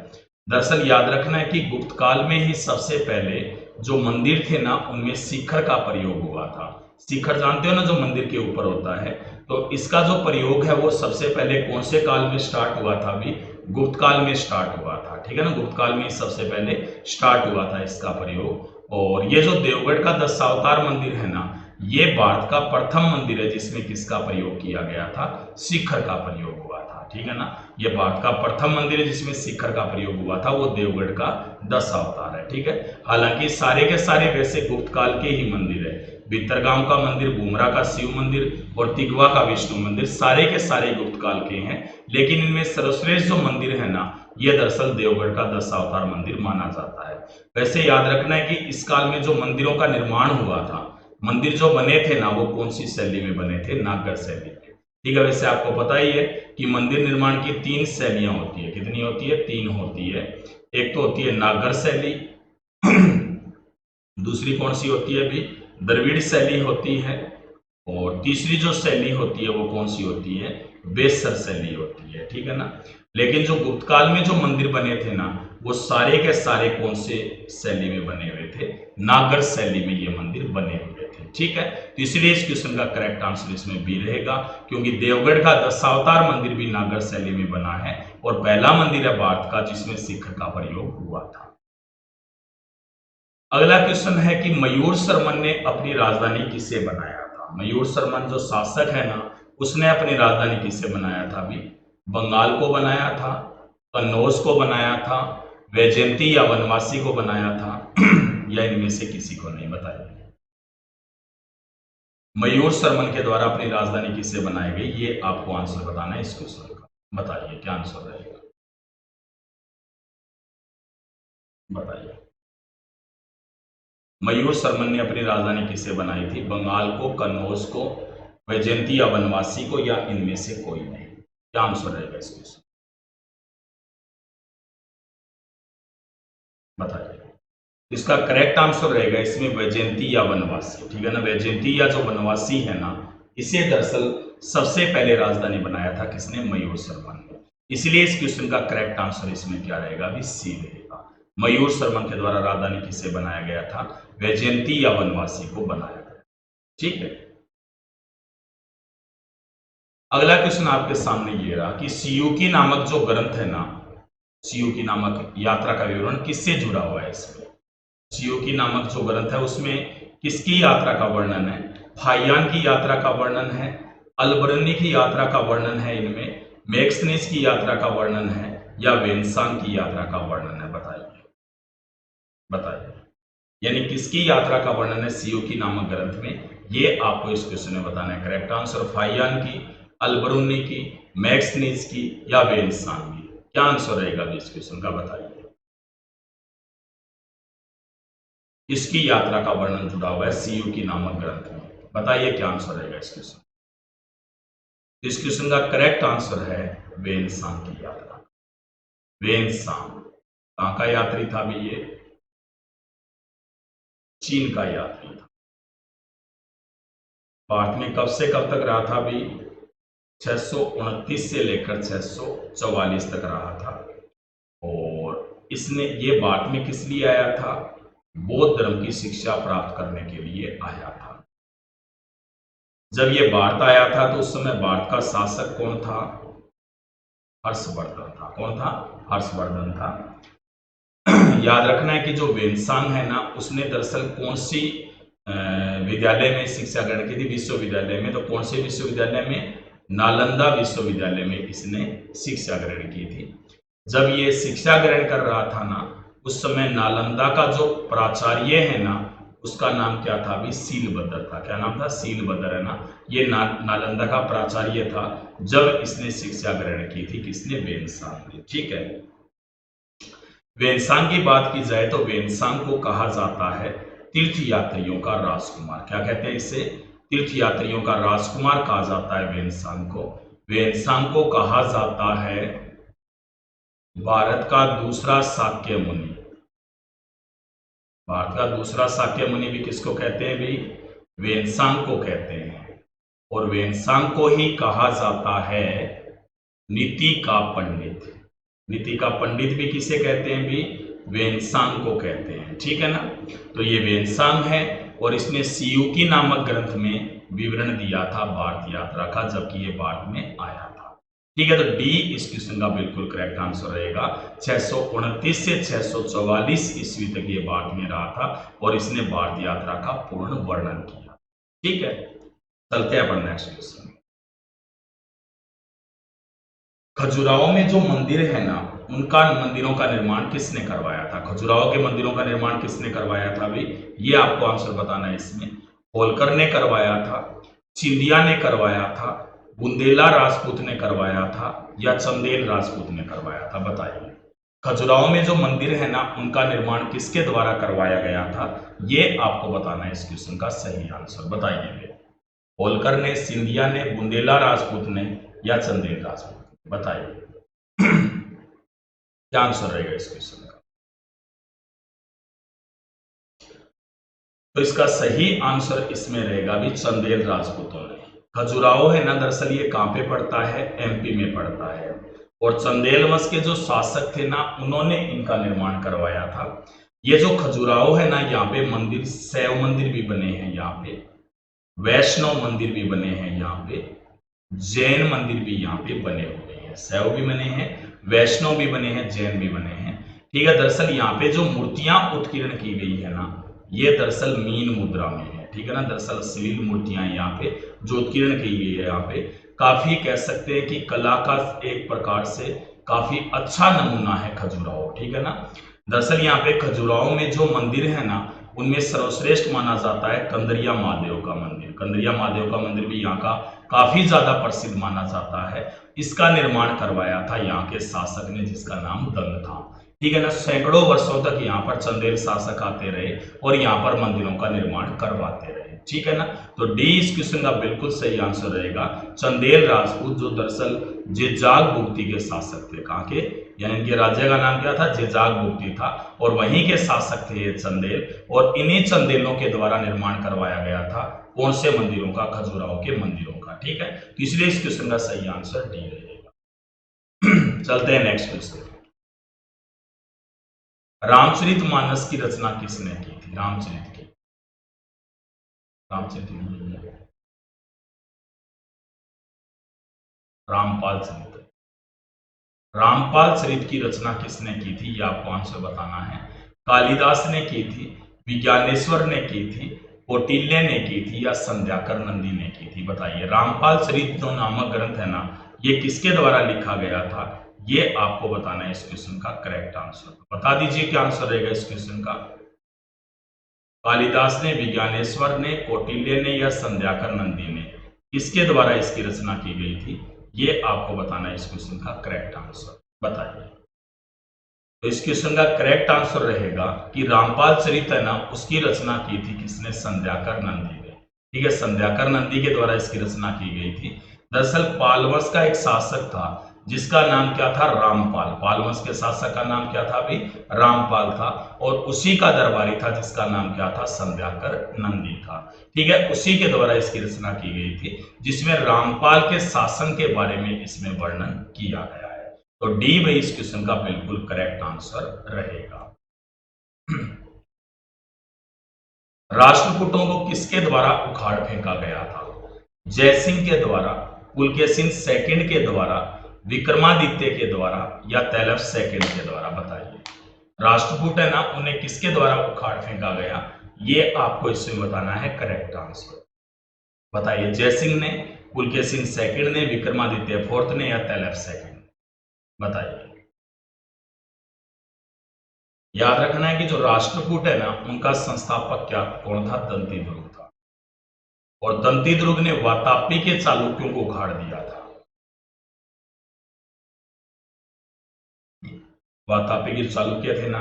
दरअसल याद रखना है कि गुप्त काल में ही सबसे पहले जो मंदिर थे ना उनमें शिखर का प्रयोग हुआ था। शिखर जानते हो ना, जो मंदिर के ऊपर होता है, तो इसका जो प्रयोग है वो सबसे पहले कौन से काल में स्टार्ट हुआ था? अभी गुप्त काल में स्टार्ट हुआ था। ठीक है ना, गुप्त काल में सबसे पहले स्टार्ट हुआ था इसका प्रयोग। और ये जो देवगढ़ का दशावतार मंदिर है ना, ये भारत का प्रथम मंदिर है जिसमें किसका प्रयोग किया गया था? शिखर का प्रयोग हुआ था। ठीक है ना, ये भारत का प्रथम मंदिर है जिसमें शिखर का प्रयोग हुआ था, वो देवगढ़ का दशावतार है। ठीक है, हालांकि सारे के सारे वैसे गुप्त काल के ही मंदिर है। भितरगांव का मंदिर, बुमरा का शिव मंदिर और तिगवा का विष्णु मंदिर सारे के सारे गुप्त काल के हैं, लेकिन इनमें सर्वश्रेष्ठ जो मंदिर है ना ये दरअसल देवगढ़ का दशावतार मंदिर माना जाता है। वैसे याद रखना है कि इस काल में जो मंदिरों का निर्माण हुआ था, मंदिर जो बने थे ना वो कौन सी शैली में बने थे? नागर शैली में। ठीक है, वैसे आपको पता ही है कि मंदिर निर्माण की 3 शैलियां होती है। कितनी होती है? 3 होती है। एक तो होती है नागर शैली, दूसरी कौन सी होती है? अभी द्रविड़ शैली होती है, और तीसरी जो शैली होती है वो कौन सी होती है? बेसर शैली होती है। ठीक है ना। लेकिन जो गुप्त काल में जो मंदिर बने थे ना वो सारे के सारे कौन से शैली में बने हुए थे? नागर शैली में ये मंदिर बने हुए थे। ठीक है, तो इसलिए इस क्वेश्चन का करेक्ट आंसर इसमें बी रहेगा, क्योंकि देवगढ़ का दशावतार मंदिर भी नागर शैली में बना है और पहला मंदिर है भारत का जिसमें शिखर का प्रयोग हुआ था। अगला क्वेश्चन है कि मयूर शर्मन ने अपनी राजधानी किसे बनाया था? मयूर शर्मन जो शासक है ना उसने अपनी राजधानी किसे बनाया था? अभी बंगाल को बनाया था, कन्नौज को बनाया था, वैजयंती या वनवासी को बनाया था या इनमें से किसी को नहीं? बताइए। मयूर शर्मन के द्वारा अपनी राजधानी किसे बनाई गई, ये आपको आंसर बताना है इस क्वेश्चन का। बताइए क्या आंसर रहेगा, बताइए। मयूर शर्मन ने अपनी राजधानी किसे बनाई थी? बंगाल को, कन्नौज को, वैजयंती या वनवासी को, या इनमें से कोई नहीं? क्या आंसर रहेगा इस क्वेश्चन, बताइए। इसका करेक्ट आंसर रहेगा इसमें वैजयंती या वनवासी। ठीक है ना, वैजयंती या जो वनवासी है ना इसे दरअसल सबसे पहले राजधानी बनाया था किसने? मयूर शर्मन ने। इसलिए इस क्वेश्चन का करेक्ट आंसर इसमें क्या रहेगा? अभी सी रहेगा। मयूर शर्मन के द्वारा राजधानी किसे बनाया गया था? वैजयंती या वनवासी को बनाया गया। ठीक है, अगला क्वेश्चन आपके सामने ये रहा कि सियूकी नामक जो ग्रंथ है ना, सियूकी नामक यात्रा का विवरण किससे जुड़ा हुआ है? इसमें सियूकी नामक जो ग्रंथ है उसमें किसकी यात्रा का वर्णन है? फाइयान की यात्रा का वर्णन है, अलबरनी की यात्रा का वर्णन है, इनमें मैक्सनीज की यात्रा का वर्णन है, या वेनसांग की यात्रा का वर्णन है? बताइए, बताइए। यानी किसकी यात्रा का वर्णन है सियूकी नामक ग्रंथ में, ये आपको इस क्वेश्चन में बताना है। करेक्ट आंसर फाइयान की, अलबरूनी की, मैक्सनीज की, या वेनसांग की? क्या आंसर रहेगा इस क्वेश्चन का, बताइए। इसकी यात्रा का वर्णन जुड़ा हुआ है सियूकी नामक ग्रंथ में, बताइए क्या आंसर रहेगा इस क्वेश्चन। इस क्वेश्चन का करेक्ट आंसर है वेनसांग की यात्रा। वेनसांग कहां का यात्री था भी? ये चीन का यात्री था। भारत में कब से कब तक रहा था भी? 629 से लेकर 644 तक रहा था। और इसने ये भारत में किस लिए आया था? बौद्ध धर्म की शिक्षा प्राप्त करने के लिए आया था। जब ये भारत आया था तो उस समय भारत का शासक कौन था? हर्षवर्धन था। कौन था? हर्षवर्धन था। याद रखना है कि जो वेनसांग है ना उसने दरअसल कौन सी विद्यालय में शिक्षा ग्रहण की थी? विश्वविद्यालय में। तो कौन से विश्वविद्यालय में? नालंदा विश्वविद्यालय में इसने शिक्षा ग्रहण की थी। जब ये शिक्षा ग्रहण कर रहा था ना उस समय नालंदा का जो प्राचार्य है ना उसका नाम क्या था? अभी सीलभद्र था। क्या नाम था? सीलभद्र है ना। ये नालंदा का प्राचार्य था जब इसने शिक्षा ग्रहण की थी। किसने? वेनसांग ने। ठीक है, वेनसांग की बात की जाए तो वेनसांग को कहा जाता है तीर्थ यात्रियों का राजकुमार। क्या कहते हैं इसे? तीर्थ यात्रियों का राजकुमार कहा जाता है वेनसांग को। वेनसांग को कहा जाता है भारत का दूसरा शाक्य मुनि। भारत का दूसरा शाक्य मुनि भी किसको कहते हैं भी? वेनसांग को कहते हैं। और वेनसांग को ही कहा जाता है नीति का पंडित। नीति का पंडित भी किसे कहते हैं भी? वेनसांग को कहते हैं। ठीक है ना? तो ये वेनसांग है और इसने सीयूकी नामक ग्रंथ में विवरण दिया था भारत यात्रा का, जबकि ये भारत में आया था। ठीक है, तो डी इस क्वेश्चन का बिल्कुल करेक्ट आंसर रहेगा। 629 से 644 ईस्वी तक ये भारत में रहा था और इसने भारत यात्रा का पूर्ण वर्णन किया। ठीक है, चलते हैं अपन नेक्स्ट क्वेश्चन। खजुराहो में जो मंदिर है ना, उनका मंदिरों का निर्माण किसने करवाया था? खजुराहो के मंदिरों का निर्माण किसने करवाया था भी? ये आपको आंसर बताना है इसमें। होलकर ने करवाया था, चिंदिया ने करवाया था, बुंदेला राजपूत ने करवाया था, या चंदेल राजपूत ने करवाया था? बताइए। खजुराहो में जो मंदिर है ना, उनका निर्माण किसके द्वारा करवाया गया था? ये आपको बताना है इस क्वेश्चन का सही आंसर। बताइए, होलकर ने, सिंधिया ने, बुंदेला राजपूत ने, या चंदेल राजपूत? बताइए क्या आंसर रहेगा इस क्वेश्चन का? तो इसका सही आंसर इसमें रहेगा भी चंदेल राजपूतों ने। खजुराहो है ना, दरअसल ये कहां पे पड़ता है? एमपी में पड़ता है। और चंदेल वंश के जो शासक थे ना, उन्होंने इनका निर्माण करवाया था। ये जो खजुराहो है ना, यहाँ पे मंदिर, शैव मंदिर भी बने हैं, यहाँ पे वैष्णव मंदिर भी बने हैं, यहाँ पे जैन मंदिर भी यहाँ पे बने हुए हैं। शैव भी बने हैं, वैष्णव भी बने हैं, जैन भी बने हैं। ठीक है, दरअसल यहाँ पे जो मूर्तियां उत्कीर्ण की गई है ना, ये दरअसल मीन मुद्रा में है। ठीक है ना, दरअसल शिविल मूर्तियां यहाँ पे जो उत्कीर्ण की गई है, यहाँ पे काफी कह सकते हैं कि कला का एक प्रकार से काफी अच्छा नमूना है खजुराहो। ठीक है ना, दरअसल यहाँ पे खजुराहो में जो मंदिर है ना, उनमें सर्वश्रेष्ठ माना जाता है कंदरिया महादेव का मंदिर। कंदरिया महादेव का मंदिर भी यहाँ का काफी ज्यादा प्रसिद्ध माना जाता है। इसका निर्माण करवाया था यहाँ के शासक ने, जिसका नाम दंग था। ठीक है ना, सैकड़ों वर्षों तक यहाँ पर चंदेल शासक आते रहे और यहाँ पर मंदिरों का निर्माण करवाते रहे। ठीक है ना, तो डी इस क्वेश्चन का बिल्कुल सही आंसर रहेगा। चंदेल राजपूत जो दरअसल जेजाग बुक्ति के शासक थे। कहाँ के? यानी इनके राज्य का नाम क्या था? जेजाग बुक्ति था, और वहीं के शासक थे ये चंदेल। और इन्हीं चंदेलों के द्वारा निर्माण करवाया गया था कौन से मंदिरों का? खजुराहो के मंदिरों का। ठीक है, तो इसलिए इस क्वेश्चन का सही आंसर डी रहेगा। चलते हैं नेक्स्ट क्वेश्चन। रामचरितमानस की रचना किसने की थी? रामचरित की, रामचरित रामपाल चरित। रामपाल चरित की रचना किसने की थी? ये आपको आंसर बताना है। कालिदास ने की थी, विज्ञानेश्वर ने की थी, कौटिल्य ने की थी, या संध्याकर नंदी ने की थी? बताइए। रामपाल चरित जो नामक ग्रंथ है ना, ये किसके द्वारा लिखा गया था? ये आपको बताना है इस क्वेश्चन का करेक्ट आंसर। बता दीजिए क्या आंसर रहेगा इस क्वेश्चन का। कालिदास ने, विज्ञानेश्वर ने, कौटिल्य ने, या संध्याकर नंदी ने? किसके द्वारा इसकी रचना की गई थी? ये आपको बताना है इस क्वेश्चन का करेक्ट आंसर। बताइए। तो इस क्वेश्चन का करेक्ट आंसर रहेगा कि रामपाल चरित है ना, उसकी रचना की थी किसने? संध्याकर नंदी ने। ठीक है, संध्याकर नंदी के द्वारा इसकी रचना की गई थी। दरअसल पाल वंश का एक शासक था जिसका नाम क्या था? रामपाल। पाल वंश के शासक का नाम क्या था अभी? रामपाल था। और उसी का दरबारी था जिसका नाम क्या था? संध्याकर नंदी था। ठीक है, उसी के द्वारा इसकी रचना की गई थी, जिसमें रामपाल के शासन के बारे में इसमें वर्णन किया गया है। तो डी भाई इस क्वेश्चन का बिल्कुल करेक्ट आंसर रहेगा। राष्ट्रकूटों को किसके द्वारा उखाड़ फेंका गया था? जयसिंह के द्वारा, पुलकेशिन सेकंड के द्वारा, विक्रमादित्य के द्वारा, या तैलफ सेकंड के द्वारा? बताइए। राष्ट्रकूट है ना, उन्हें किसके द्वारा उखाड़ फेंका गया? ये आपको इसमें बताना है करेक्ट आंसर। बताइए। जयसिंह ने, पुलकेशिन सेकंड ने, विक्रमादित्य फोर्थ ने, या तैलफ सेकंड? बताइए। याद रखना है कि जो राष्ट्रकूट है ना, उनका संस्थापक क्या कौन था? दंतीदुर्ग था। और दंतीदुर्ग ने वातापी के चालुक्यों को उखाड़ दिया था। वातापी के चालुक्य थे ना,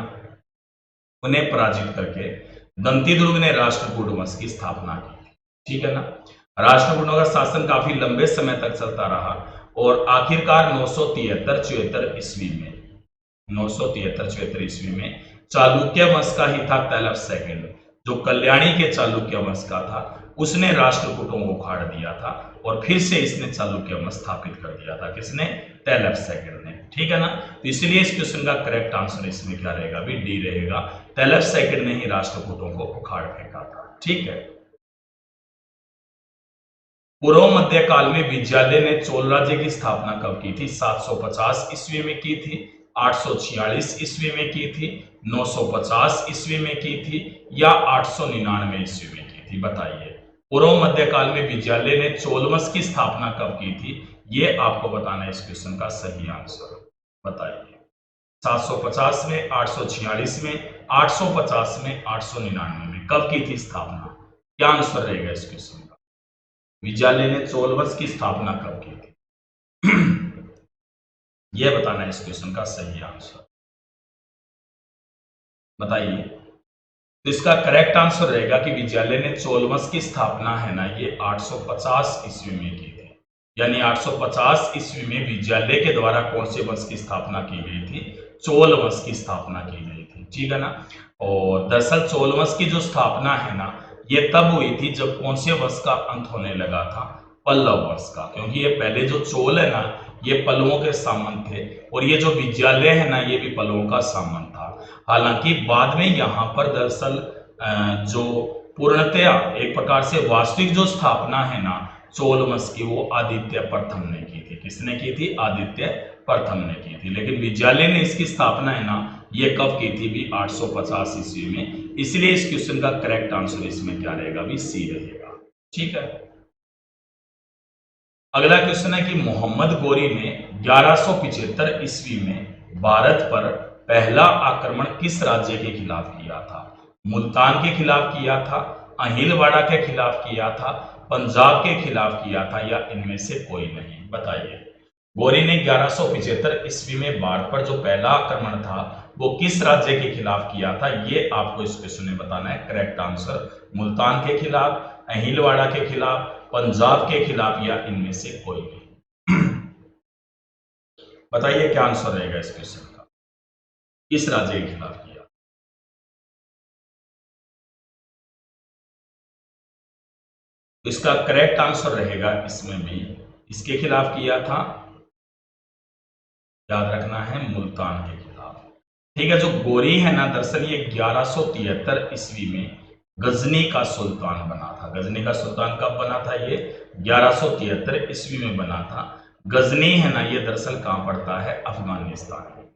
उन्हें पराजित करके दंतीदुर्ग ने राष्ट्रकूट वंश की स्थापना की, ठीक है ना। राष्ट्रकूटों का शासन काफी लंबे समय तक चलता रहा और आखिरकार 973-74 ईस्वी में 973-74 ईस्वी में चालुक्य वंश का ही था तैलफ सेकंड, जो कल्याणी के चालुक्य वंश का था, उसने राष्ट्रकूटों को उखाड़ दिया था और फिर से इसने चालुक्य वंश स्थापित कर दिया था। किसने? तैलफ सेकंड ने, ठीक है ना। तो इसलिए इस क्वेश्चन का करेक्ट आंसर इसमें क्या रहेगा? भी डी रहेगा। तैलफ सेकंड ने ही राष्ट्रकूटों को उखाड़ फेंका था, ठीक है। पूर्व मध्य काल में विद्यालय ने चोल राज्य की स्थापना कब की थी? 750 ईस्वी में की थी, 846 ईस्वी में की थी, 950 ईस्वी में की थी या 899 ईस्वी में की थी? बताइए। पूर्व मध्य काल में विद्यालय ने चोल वंश की स्थापना कब की थी? ये आपको बताना है इस क्वेश्चन का सही आंसर। बताइए। 750 में, 846 में, 850 में, 899 में कब की थी स्थापना? क्या आंसर रहेगा इस क्वेश्चन का? विद्यालय ने चोल वंश की स्थापना कब की थी? यह बताना है इस क्वेश्चन का सही आंसर। बताइए। तो इसका करेक्ट आंसर रहेगा कि विद्यालय ने चोल वंश की स्थापना है ना, ये 850 ईस्वी में की थी। यानी 850 ईस्वी में विद्यालय के द्वारा कौन से वंश की स्थापना की गई थी? चोल वंश की स्थापना की गई थी, ठीक है ना। और दरअसल चोल वंश की जो स्थापना है ना, ये तब हुई थी जब कौन से वंश का अंत होने लगा था? पल्लव वंश का। क्योंकि ये पहले जो चोल है ना, ये पल्लवों के सामंत थे और ये जो विद्यालय है ना, ये भी पल्लवों का सामंत था। हालांकि बाद में यहाँ पर दरअसल जो पूर्णतया एक प्रकार से वास्तविक जो स्थापना है ना चोल वंश की, वो आदित्य प्रथम ने की थी। किसने की थी? आदित्य प्रथम ने की थी। लेकिन विद्यालय ने इसकी स्थापना है ना, ये कब की थी? भी 850 ईस्वी में। इसलिए इस क्वेश्चन का करेक्ट आंसर इसमें क्या रहेगा? भी सी रहेगा, ठीक है। अगला क्वेश्चन है कि मोहम्मद गोरी ने 1175 ईस्वी में भारत पर पहला आक्रमण किस राज्य के खिलाफ किया था? मुल्तान के खिलाफ किया था, अहिलवाड़ा के खिलाफ किया था, पंजाब के खिलाफ किया था या इनमें से कोई नहीं? बताइए। गोरी ने 1175 ईस्वी में भारत पर जो पहला आक्रमण था वो किस राज्य के खिलाफ किया था? ये आपको इस क्वेश्चन में बताना है। करेक्ट आंसर मुल्तान के खिलाफ, अहिलवाड़ा के खिलाफ, पंजाब के खिलाफ या इनमें से कोई नहीं? बताइए क्या आंसर रहेगा इस क्वेश्चन का? किस राज्य के खिलाफ किया? इसका करेक्ट आंसर रहेगा इसमें भी इसके खिलाफ किया था, याद रखना है, मुल्तान के खिलाफ, ठीक है। जो गोरी है ना, दरअसल ये 1173 ईस्वी में गजनी का सुल्तान बना था। गजनी का सुल्तान कब बना था? ये 1173 ईस्वी में बना था। गजनी है ना, ये दरअसल कहां पड़ता है? अफगानिस्तान में,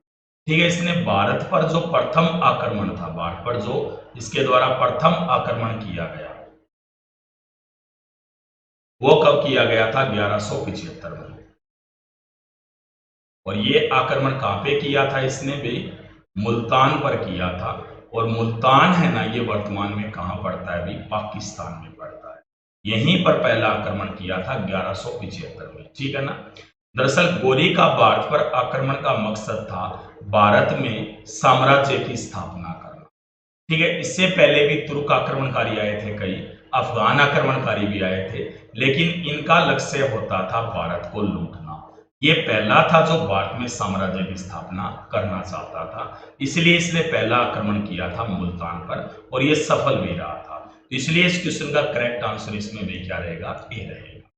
ठीक है। इसने भारत पर जो प्रथम आक्रमण था, भारत पर जो इसके द्वारा प्रथम आक्रमण किया गया, वो कब किया गया था? 1175 में। और ये आक्रमण कहां पे किया था? इसने भी मुल्तान पर किया था। और मुल्तान है ना, ये वर्तमान में कहां पड़ता है? भी पाकिस्तान में पड़ता है। यहीं पर पहला आक्रमण किया था 1175 में, ठीक है ना। दरअसल गोरी का भारत पर आक्रमण का मकसद था भारत में साम्राज्य की स्थापना करना, ठीक है। इससे पहले भी तुर्क आक्रमणकारी आए थे, कई अफगान आक्रमणकारी भी आए थे, लेकिन इनका लक्ष्य होता था भारत को लूटना। ये पहला था जो भारत में साम्राज्य की स्थापना करना चाहता था, इसलिए इसने पहला आक्रमण किया था मुल्तान पर और ये सफल भी रहा था। इसलिए इस क्वेश्चन का करेक्ट आंसर इसमें भी क्या रहेगा? ए रहेगा।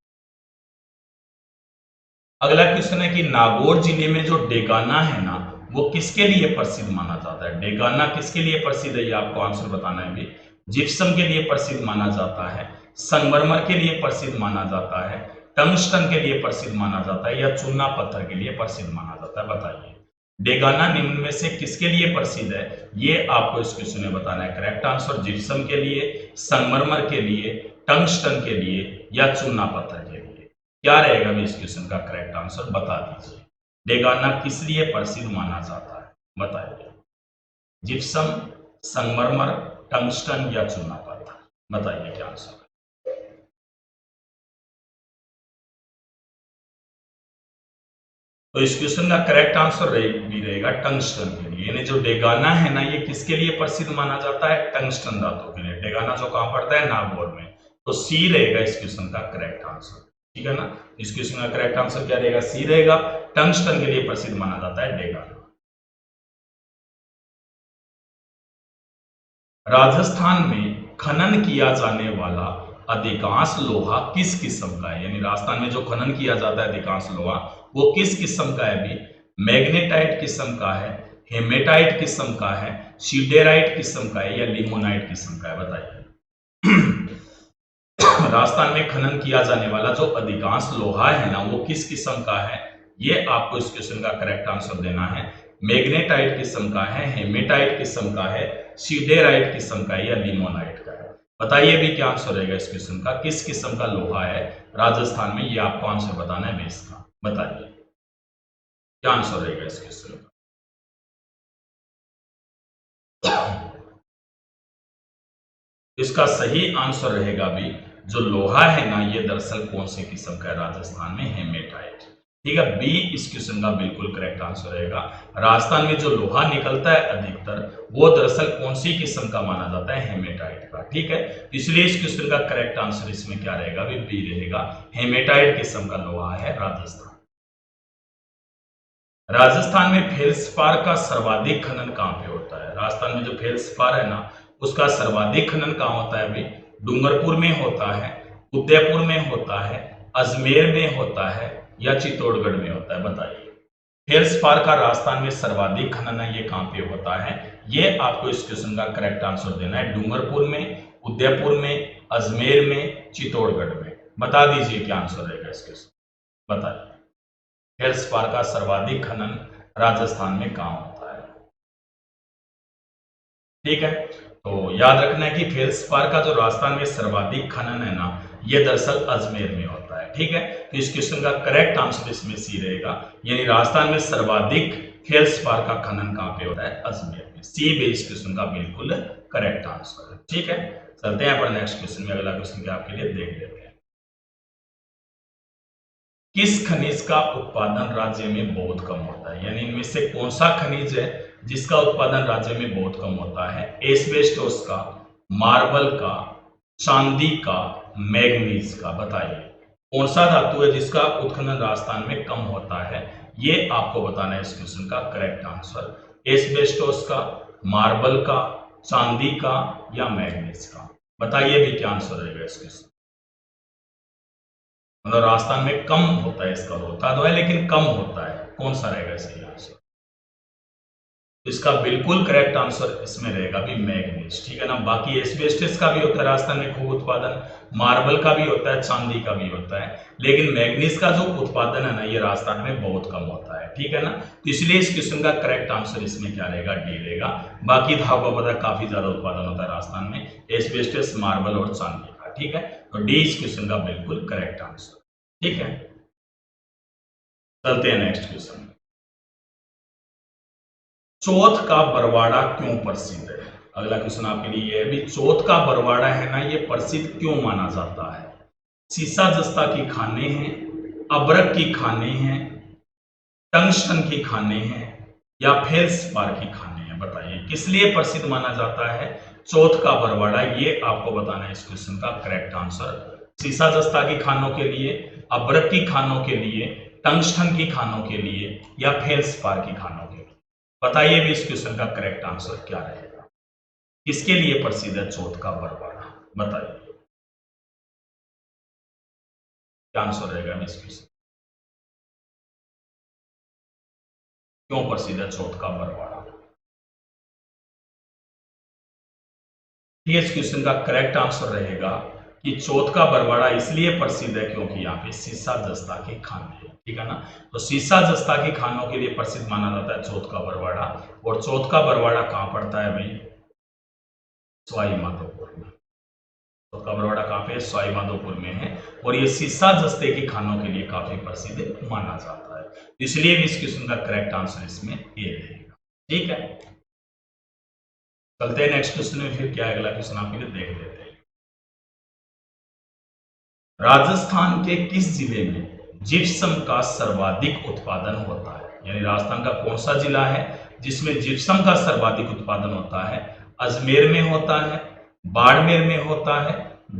अगला क्वेश्चन है कि नागौर जिले में जो डेगाना है ना, वो किसके लिए प्रसिद्ध माना जाता है? डेगाना किसके लिए प्रसिद्ध है? ये आपको आंसर बताना है भी। जिप्सम के लिए प्रसिद्ध माना जाता है, संगमरमर के लिए प्रसिद्ध माना जाता है, टंगस्टन के लिए प्रसिद्ध माना जाता है या चूना पत्थर के लिए प्रसिद्ध माना जाता है? बताइए। डेगाना निम्न में से किसके लिए प्रसिद्ध है? ये आपको इस क्वेश्चन में बताना है। करेक्ट आंसर जिप्सम के लिए, संगमरमर के लिए, टंगस्टन के लिए या चूना पत्थर के लिए? क्या रहेगा भी इस क्वेश्चन का करेक्ट आंसर? बता दीजिए। डेगाना किस लिए प्रसिद्ध माना जाता है? बताइए। जिप्सम, संगमरमर, टंगस्टन या चूना पत्थर? बताइए क्या आंसर? तो इस क्वेश्चन का करेक्ट आंसर भी रहेगा टंगस्टन के लिए। लिए, यानी जो डेगाना है ना, ये किसके लिए प्रसिद्ध माना जाता है? टंगस्टन धातु के लिए। डेगाना जो कहां पड़ता है? नागौर में। तो सी रहेगा इस क्वेश्चन का करेक्ट आंसर, ठीक है ना। इस क्वेश्चन का करेक्ट आंसर क्या रहेगा? सी रहेगा। टंगस्टन के लिए प्रसिद्ध माना जाता है डेगाना। राजस्थान में खनन किया जाने वाला अधिकांश लोहा किस किस्म का है? यानी राजस्थान में जो खनन किया जाता है अधिकांश लोहा, वो किस किस्म का है? भी मैग्नेटाइट किस्म का है, हेमेटाइट किस्म का है, सीडेराइट किस्म का है, या लिमोनाइट किस्म का है? बताइए। राजस्थान में खनन किया जाने वाला जो अधिकांश लोहा है ना, वो किस किस्म का है? ये आपको इस क्वेश्चन का करेक्ट आंसर देना है। मैग्नेटाइट किस्म का है, हेमेटाइट किस्म का है, सीडेराइट किस्म का है, या लिमोनाइट का है? बताइए भी क्या आंसर रहेगा इस क्वेश्चन का, किस किस्म का लोहा है राजस्थान में? ये आपको आंसर बताना है बेस का। बताइए क्या आंसर रहेगा इस क्वेश्चन का। इसका सही आंसर रहेगा भी जो लोहा है ना, ये दरअसल कौन से किस्म का है राजस्थान में? हेमेटाइट। ठीक है, बी इस क्वेश्चन का बिल्कुल करेक्ट आंसर रहेगा। राजस्थान में जो लोहा निकलता है अधिकतर, वो दरअसल कौन सी किस्म का माना जाता है? हेमेटाइट का। ठीक है, इसलिए इस क्वेश्चन का करेक्ट आंसर इसमें क्या रहेगा? भी बी रहेगा। हेमेटाइट किस्म का लोहा है राजस्थान। राजस्थान में फेल्सपार का सर्वाधिक खनन कहां पे होता है? राजस्थान में जो फेल्सपार है ना, उसका सर्वाधिक खनन कहां होता है? भी डूंगरपुर में होता है, उदयपुर में होता है, अजमेर में होता है, या चित्तौड़गढ़ में होता है? बताइए। फेल्सपार का राजस्थान में सर्वाधिक खनन है, ये कहां पे होता है? ये आपको इस क्वेश्चन का करेक्ट आंसर देना है। डूंगरपुर में, उदयपुर में, अजमेर में, चित्तौड़गढ़ में? बता दीजिए क्या आंसर रहेगा इस क्वेश्चन, बताइए। फेल्सपार का सर्वाधिक खनन राजस्थान में कहां होता है? ठीक है, तो याद रखना है कि फेल्सपार का जो राजस्थान में सर्वाधिक खनन है ना, ये दरअसल अजमेर में होता है। ठीक है, तो इस क्वेश्चन का करेक्ट आंसर इसमें सी रहेगा, यानी राजस्थान में सर्वाधिक फेल्सपार का खनन कहां पे होता है? अजमेर में। सी भी इस क्वेश्चन का बिल्कुल करेक्ट आंसर है। ठीक है, चलते हैं पर नेक्स्ट क्वेश्चन में। अगला क्वेश्चन क्या आपके लिए देख लेते हैं। किस खनिज का उत्पादन राज्य में बहुत कम होता है? यानी इनमें से कौन सा खनिज है जिसका उत्पादन राज्य में बहुत कम होता है? एस्बेस्टोस का, मार्बल का, चांदी का, मैग्नीज का? बताइए कौन सा धातु है जिसका उत्खनन राजस्थान में कम होता है? ये आपको बताना है इस क्वेश्चन का करेक्ट आंसर। एस्बेस्टोस का, मार्बल का, चांदी का, या मैग्नीज का? बताइए भी क्या आंसर रहेगा इस क्वेश्चन। मतलब राजस्थान में कम होता है, इसका होता तो है लेकिन कम होता है, कौन सा रहेगा सही आंसर? इसका बिल्कुल करेक्ट आंसर इसमें रहेगा भी मैग्नीज। ठीक है ना, बाकी एस्बेस्टस का भी होता है राजस्थान में खूब उत्पादन, मार्बल का भी होता है, चांदी का भी होता है, लेकिन मैग्नीज का जो उत्पादन है ना, ये राजस्थान में बहुत कम होता है। ठीक है ना, तो इसलिए इस क्वेश्चन का करेक्ट आंसर इसमें क्या रहेगा? डी रहेगा। बाकी था आपको पता है काफी ज्यादा उत्पादन होता है राजस्थान में एस्बेस्टस, मार्बल और चांदी का। ठीक है, तो डी इस क्वेश्चन का बिल्कुल करेक्ट आंसर। ठीक है, चलते हैं नेक्स्ट क्वेश्चन। चौथ का बरवाड़ा क्यों प्रसिद्ध है? अगला क्वेश्चन आपके लिए यह है भी चौथ का बरवाड़ा है ना, ये प्रसिद्ध क्यों माना जाता है? सीसा जस्ता की खाने हैं, अबरक की खाने हैं, टंगस्टन की खाने हैं, या फेल्सपार की खाने हैं? बताइए किस लिए प्रसिद्ध माना जाता है चौथ का बरवाड़ा? ये आपको बताना है इस क्वेश्चन का करेक्ट आंसर। सीसा जस्ता की खानों के लिए, अबरक की खानों के लिए, टंगस्टन की खानों के लिए, या फेल्सपार की खानों के लिए? बताइए भी इस क्वेश्चन का करेक्ट आंसर क्या रहेगा? किसके लिए प्रसिद्ध है चौथ का बरवाड़ा? बताइए क्या आंसर रहेगा इस क्वेश्चन। क्यों प्रसिद्ध है चौथ का बरवाड़ा? इस क्वेश्चन का करेक्ट आंसर रहेगा कि चौथ का बरवाड़ा इसलिए प्रसिद्ध है क्योंकि यहाँ पे सीसा जस्ता के खाने हैं। ठीक है ना, तो सीसा जस्ता के खानों के लिए प्रसिद्ध माना जाता है चौथ का बरवाड़ा। और चौथ का बरवाड़ा कहाँ पड़ता है भाई? सवाई माधोपुर में। चौथ का बरवाड़ा कहाँ पे है? सवाई माधोपुर में है। और ये सीसा जस्ते के खानों के लिए काफी प्रसिद्ध माना जाता है, इसलिए भी इस क्वेश्चन का करेक्ट आंसर इसमें ये रहेगा। ठीक है, चलते हैं नेक्स्ट क्वेश्चन में। फिर क्या अगला क्वेश्चन आपके लिए देख लेते हैं। राजस्थान के किस जिले में जिप्सम का सर्वाधिक उत्पादन होता है? यानी राजस्थान का कौन सा जिला है जिसमें जिप्सम का सर्वाधिक उत्पादन होता है? अजमेर में होता है, बाड़मेर में होता है,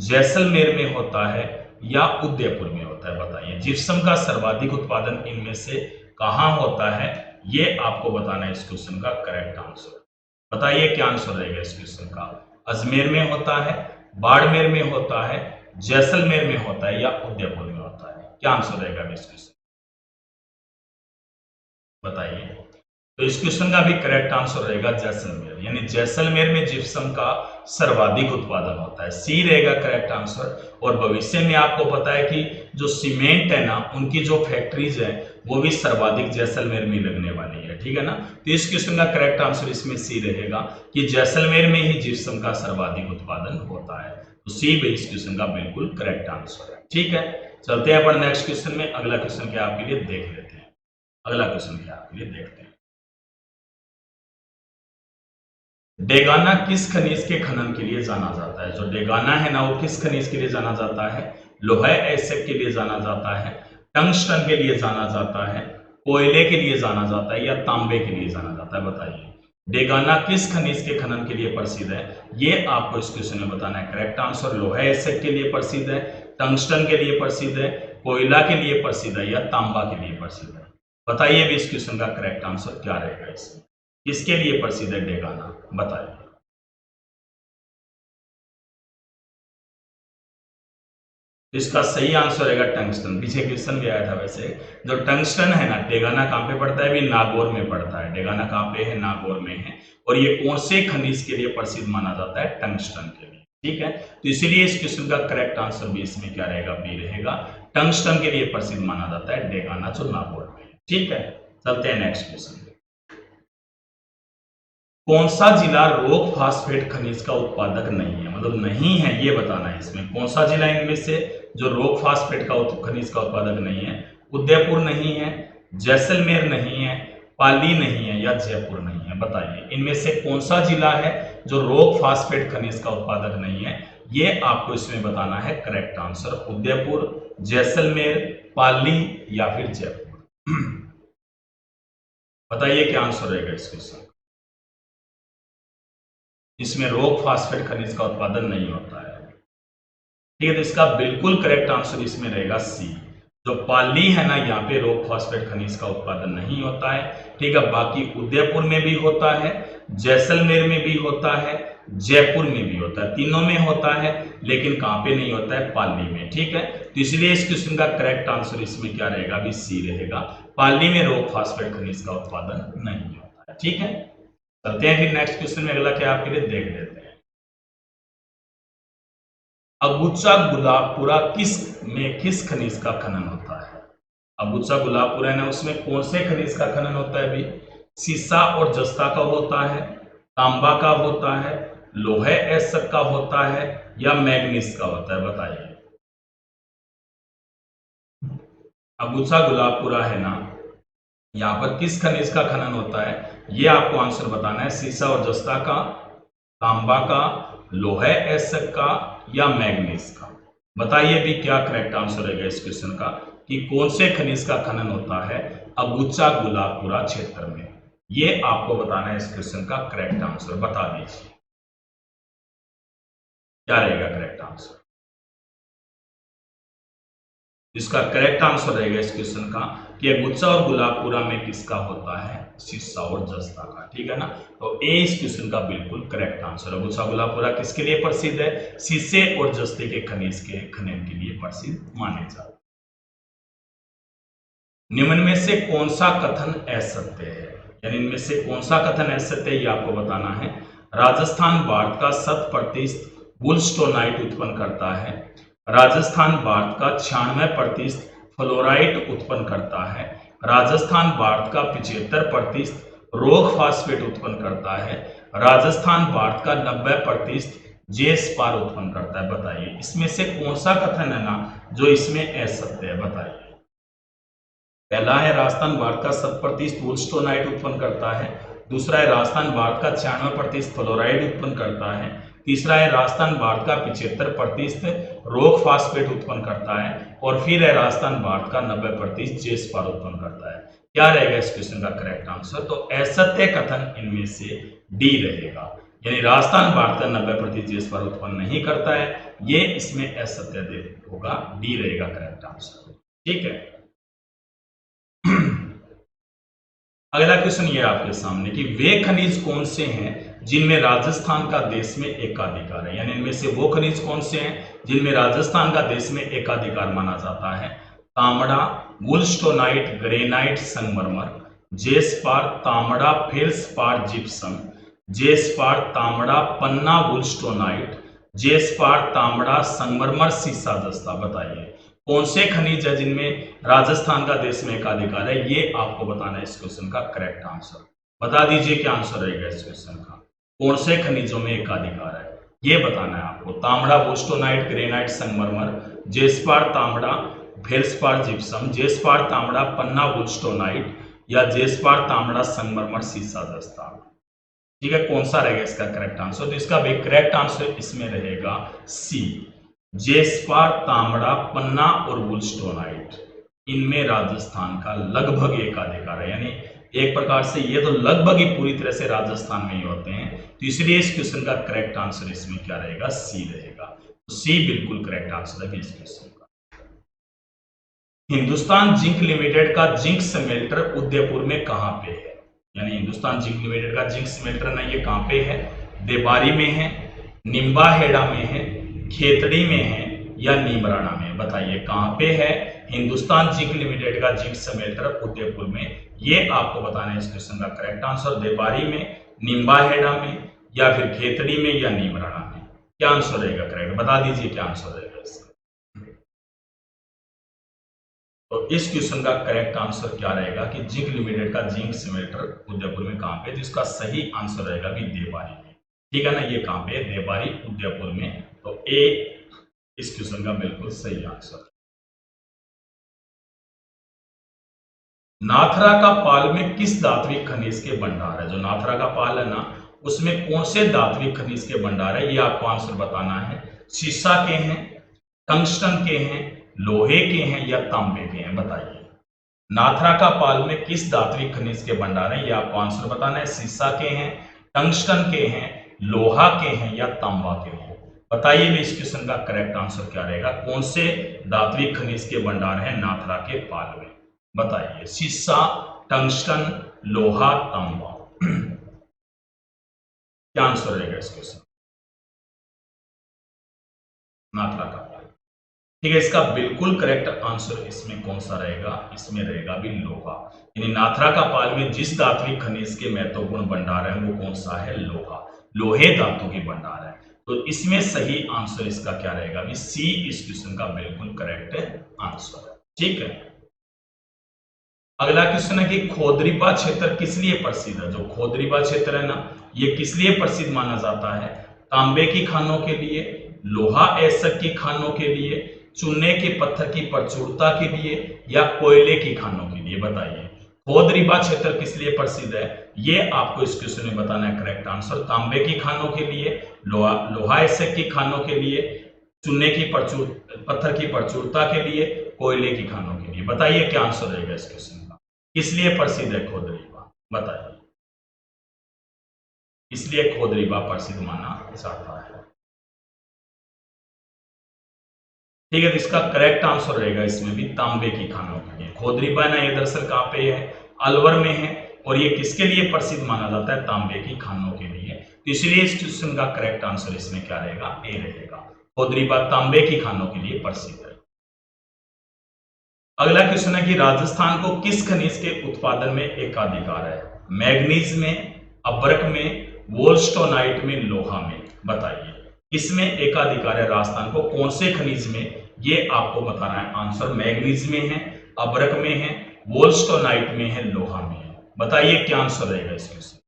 जैसलमेर में होता है या उदयपुर में होता है? बताइए, जिप्सम का सर्वाधिक उत्पादन इनमें से कहां होता है? ये आपको बताना है इस क्वेश्चन का करेक्ट आंसर। बताइए क्या आंसर रहेगा इस क्वेश्चन का? अजमेर में होता है, बाड़मेर में होता है, जैसलमेर में होता है या उदयपुर में होता है? क्या आंसर रहेगा इस क्वेश्चन? बताइए। तो इस क्वेश्चन का भी करेक्ट आंसर रहेगा जैसलमेर, यानी जैसलमेर में जिप्सम का सर्वाधिक उत्पादन होता है। सी रहेगा करेक्ट आंसर। और भविष्य में आपको पता है कि जो सीमेंट है ना, उनकी जो फैक्ट्रीज है वो भी सर्वाधिक जैसलमेर में लगने वाली है, ठीक है ना। तो इस क्वेश्चन का करेक्ट आंसर इसमें सी रहेगा कि जैसलमेर में ही जिप्सम का सर्वाधिक उत्पादन होता है। तो सी भी इस क्वेश्चन का बिल्कुल करेक्ट आंसर है, ठीक है। चलते हैं अपन नेक्स्ट क्वेश्चन में। अगला क्वेश्चन क्या आपके लिए देख लेते हैं। अगला क्वेश्चन क्या आपके लिए देखते हैं। डेगाना किस खनिज के खनन के लिए जाना जाता है? जो डेगाना है ना, वो किस खनिज के लिए जाना जाता है? लोहा एसिड के लिए जाना जाता है, टंगस्टन के लिए जाना जाता है, कोयले के लिए जाना जाता है या तांबे के लिए जाना जाता है? बताइए, डेगाना किस खनिज के खनन के लिए प्रसिद्ध है? ये आपको इस क्वेश्चन में बताना है। करेक्ट आंसर लोहा एसिड के लिए प्रसिद्ध है, टंगस्टन के लिए प्रसिद्ध है, कोयला के लिए प्रसिद्ध है या तांबा के लिए प्रसिद्ध है? बताइए भी इस क्वेश्चन का करेक्ट आंसर क्या रहेगा इसमें? किसके लिए प्रसिद्ध है डेगाना? बताइए। इसका सही आंसर रहेगा टंगस्टन। पीछे क्वेश्चन भी आया था वैसे। जो टंगस्टन है ना, डेगाना कहां पे पड़ता है? भी नागौर में पड़ता है। डेगाना कहां पे है? नागौर में है। और ये कौन से खनिज के लिए प्रसिद्ध माना जाता है? टंगस्टन के लिए, ठीक है। तो इसीलिए इस क्वेश्चन का करेक्ट आंसर भी इसमें क्या रहेगा? बी रहेगा। टंगस्टन के लिए प्रसिद्ध माना जाता है डेगाना, जो नागौर में है, ठीक है। चलते हैं नेक्स्ट क्वेश्चन। कौन सा जिला रॉक फास्फेट खनिज का उत्पादक नहीं है? मतलब नहीं है, ये बताना है इसमें। कौन सा जिला इनमें से जो रॉक फास्फेट का खनिज का उत्पादक नहीं है? उदयपुर नहीं है, जैसलमेर नहीं है, पाली नहीं है या जयपुर नहीं है? बताइए, इनमें से कौन सा जिला है जो रॉक फास्फेट खनिज का उत्पादक नहीं है? ये आपको इसमें बताना है करेक्ट आंसर। उदयपुर, जैसलमेर, पाली या फिर जयपुर? बताइए क्या आंसर रहेगा इस क्वेश्चन? इसमें रॉक फास्फेट खनिज का उत्पादन नहीं होता है, ठीक है। तो इसका बिल्कुल करेक्ट आंसर इसमें रहेगा सी। जो पाली है ना, यहाँ पे रॉक फास्फेट खनिज का उत्पादन नहीं होता है, ठीक है। बाकी उदयपुर में भी होता है, जैसलमेर में भी होता है, जयपुर में भी होता है, तीनों में होता है, लेकिन कहां पे नहीं होता है? पाली में, ठीक है। तो इसलिए इस क्वेश्चन का करेक्ट आंसर इसमें क्या रहेगा? भी सी रहेगा। पाली में रॉक फास्फेट खनिज का उत्पादन नहीं होता है, ठीक है। चलते हैं फिर नेक्स्ट क्वेश्चन में। अगला क्या आपके लिए देख लेते हैं। अगुचा गुलाबपुरा किस खनिज का खनन होता है? अगुचा गुलाबपुरा है ना, उसमें कौन से खनिज का खनन होता है? भी सीसा और जस्ता का होता है, तांबा का होता है, लोहे एसक का होता है या मैग्नीज का होता है? बताइए। अगुचा गुलाबपुरा है ना, यहाँ पर किस खनिज का खनन होता है? ये आपको आंसर बताना है। सीसा और जस्ता का, तांबा का, लोहे एसक का या मैग्नीज का? बताइए भी क्या करेक्ट आंसर रहेगा इस क्वेश्चन का कि कौन से खनिज का खनन होता है अगुचा गुलाबपुरा क्षेत्र में? ये आपको बताना है इस क्वेश्चन का करेक्ट आंसर। बता दीजिए क्या रहेगा करेक्ट आंसर? इसका करेक्ट आंसर रहेगा इस क्वेश्चन का कि अगुचा और गुलाबपुरा में किसका होता है? सीसा और जस्ता का, ठीक है ना। तो ए इस क्वेश्चन का बिल्कुल करेक्ट आंसर। अगुचा गुलाबपुरा किसके लिए प्रसिद्ध है? सीसे और जस्ते के खनिज के खनन के लिए प्रसिद्ध माने जाते। निम्न में से कौन सा कथन असत्य है? यानी इनमें से कौन सा कथन असत्य है, ये आपको बताना है। राजस्थान भारत का 100% बुलस्टोनाइट उत्पन्न करता है, राजस्थान भारत का 96% फ्लोराइट उत्पन्न करता है, राजस्थान भारत का 75% रॉक फास्फेट उत्पन्न करता है, राजस्थान भारत का 90% जेस्पार उत्पन्न करता है? बताइए, इसमें से कौन सा कथन है ना जो इसमें असत्य है? बताइए। पहला है राजस्थान भारत का 100% बुलस्टोनाइट उत्पन्न करता है, दूसरा है राजस्थान भारत का 96% फ्लोराइड उत्पन्न करता है, तीसरा है राजस्थान भारत का 75% रॉक फास्फेट उत्पन्न करता है और फिर है राजस्थान भारत का 90% जेस्पार उत्पन्न करता है। क्या रहेगा इस क्वेश्चन का करेक्ट आंसर? तो असत्य कथन इनमें से डी रहेगा, यानी राजस्थान भारत का 90% GSR उत्पन्न नहीं करता है, ये इसमें असत्य होगा, डी रहेगा करेक्ट आंसर। ठीक है। अगला क्वेश्चन ये आपके सामने कि वे खनिज कौन से हैं जिनमें राजस्थान का देश में एकाधिकार है, यानी इनमें से वो खनिज कौन से हैं जिनमें राजस्थान का देश में एकाधिकार माना जाता है? तांबड़ा, वुलस्टोनाइट, ग्रेनाइट, संगमरमर, जेस्पार, तांबड़ा, फेल्सपार, जिप्सम, जेस्पार, तांबड़ा, पन्ना, वुलस्टोनाइट, जेस्पार, तांबड़ा, संगमरमर, सीसा दस्ता। बताइए कौन से खनिज है जिनमें राजस्थान का देश में एकाधिकार है? ये आपको बताना है इस क्वेश्चन का करेक्ट आंसर। बता दीजिए क्या आंसर रहेगा इस क्वेश्चन का। कौन से खनिजों में एकाधिकार है ये बताना है आपको। तांबड़ा, वुलस्टोनाइट, ग्रेनाइट, संगमरमर, जेस्पार, तांबड़ा, फेल्सपार, जिप्सम, जेस्पार, तांबड़ा, पन्ना, वुलस्टोनाइट, या जेस्पार, तांबड़ा, संगमरमर, सीसा दस्ता। ठीक है, कौन सा रहेगा इसका करेक्ट आंसर? तो इसका भी करेक्ट आंसर इसमें रहेगा सी, जेस्पार, तांबड़ा, पन्ना और वुलस्टोनाइट। इनमें राजस्थान का लगभग एकाधिकार है, यानी एक प्रकार से ये तो लगभग ही पूरी तरह से राजस्थान में ही होते हैं, तो इसलिए इस क्वेश्चन का करेक्ट आंसर इसमें क्या रहेगा? सी रहेगा। तो सी बिल्कुल करेक्ट आंसर है इस क्वेश्चन का। हिंदुस्तान जिंक लिमिटेड का जिंक स्मेल्टर उदयपुर में कहां पे है? यानी हिंदुस्तान जिंक लिमिटेड का जिंक स्मेल्टर ना ये कहां पे है? देबारी में है, निम्बाहेड़ा में है, खेतड़ी में है, या नीमराणा में? बताइए कहां पे है हिंदुस्तान जिंक लिमिटेड का जिंक स्मेल्टर उदयपुर में? ये आपको बताना है इस क्वेश्चन का करेक्ट आंसर। देबारी में, निम्बाहेड़ा में, या फिर खेतड़ी में, या नीमराणा में? क्या आंसर रहेगा करेक्ट? बता दीजिए क्या आंसर रहेगा इसका। तो इस क्वेश्चन का करेक्ट आंसर क्या रहेगा कि जिंक लिमिटेड का जिंक स्मेल्टर उदयपुर में कहां पे? जिसका सही आंसर रहेगा भी देबारी में। ठीक है ना, ये कहां पे? देबारी उदयपुर में। तो ए इस क्वेश्चन का बिल्कुल सही आंसर। नाथरा का पाल में किस धात्विक खनिज के भंडार है? जो नाथरा का पाल है ना, उसमें कौन से धात्विक खनिज के भंडार है ये आपको आंसर बताना है। सीसा के हैं, टंगस्टन के हैं, लोहे के हैं, या तांबे के हैं? बताइए नाथरा का पाल में किस धात्विक खनिज के भंडार है ये आपको आंसर बताना है। सीसा के हैं, टंगस्टन के हैं, लोहा के हैं, या तांबा के हैं? बताइए भी इस क्वेश्चन का करेक्ट आंसर क्या रहेगा। कौन से धात्विक खनिज के भंडार है नाथरा के पाल में? बताइए सीसा, टंगस्टन, लोहा, तांबा। क्या आंसर रहेगा इस क्वेश्चन? नाथरा का पाल। ठीक है, इसका बिल्कुल करेक्ट आंसर इसमें कौन सा रहेगा? इसमें रहेगा भी लोहा। यानी नाथरा का पाल में जिस धात्विक खनिज के महत्वपूर्ण भंडार है वो कौन सा है? लोहा, लोहे धातु की भंडार है। तो इसमें सही आंसर इसका क्या रहेगा? भी सी इस क्वेश्चन का बिल्कुल करेक्ट आंसर है। ठीक है, अगला क्वेश्चन है कि खोदरीबा क्षेत्र किस लिए प्रसिद्ध है? जो खोदरीबा क्षेत्र है ना, ये किस लिए प्रसिद्ध माना जाता है? तांबे की खानों के लिए, लोहा एसक की खानों के लिए, चूने के पत्थर की प्रचुरता के लिए, या कोयले की खानों के लिए? बताइए खोदरीबा क्षेत्र किस लिए प्रसिद्ध है ये आपको इस क्वेश्चन में बताना है करेक्ट आंसर। तांबे की खानों के लिए, लोहा एसक की खानों के लिए, चूने की पत्थर की प्रचुरता के लिए, कोयले की खानों के लिए? बताइए क्या आंसर रहेगा इस क्वेश्चन का। किस लिए प्रसिद्ध है खोदरीबा? बताइए इसलिए खोदरीबा प्रसिद्ध माना जाता है। ठीक है, तो इसका करेक्ट आंसर रहेगा इसमें भी तांबे की खानों के लिए। खोदरीबा ना ये दरअसल कहां पे है? अलवर में है, और ये किसके लिए प्रसिद्ध माना जाता है? तांबे की खानों के लिए। तो इसलिए इस क्वेश्चन का करेक्ट आंसर इसमें क्या रहेगा? ए रहेगा। खोदरीबा तांबे की खानों के लिए प्रसिद्ध है। अगला क्वेश्चन है कि राजस्थान को किस खनिज के उत्पादन में एकाधिकार है? मैग्नीज में, अब्रक में, वोल्स्टोनाइट में, लोहा में? बताइए किसमें एकाधिकार है राजस्थान को? कौन से खनिज में? ये आपको बताना है आंसर। मैग्नीज में है, अब्रक में है, वोल्स्टोनाइट में है, लोहा में है? बताइए क्या आंसर रहेगा इस क्वेश्चन।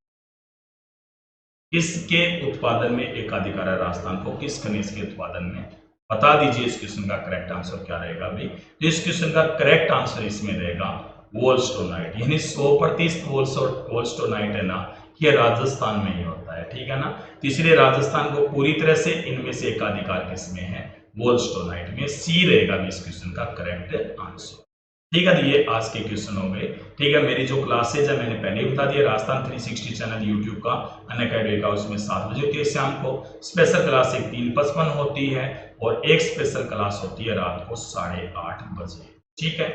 किसके उत्पादन में एकाधिकार है राजस्थान को? किस खनिज के उत्पादन में? बता दीजिए इस क्वेश्चन का करेक्ट आंसर क्या रहेगा भी। तो इस क्वेश्चन का करेक्ट आंसर इसमें रहेगा वोल्स्टोनाइट, यानी 100% वोल्स्टोनाइट है ना, ये राजस्थान में ही होता है। ठीक है ना, तो इसलिए राजस्थान को पूरी तरह से इनमें से एकाधिकार किसमें है? वोल्स्टोनाइट में। सी रहेगा भी इस क्वेश्चन का करेक्ट आंसर। ठीक है, तो ये आज के क्वेश्चन हो गए। ठीक है, मेरी जो क्लासेज है मैंने पहले ही बता दिया, राजस्थान 360 चैनल यूट्यूब का अनअकैडमी का, उसमें 7 बजे होती है शाम को। स्पेशल क्लास एक 3:55 होती है और एक स्पेशल क्लास होती है रात को 8:30 बजे। ठीक है,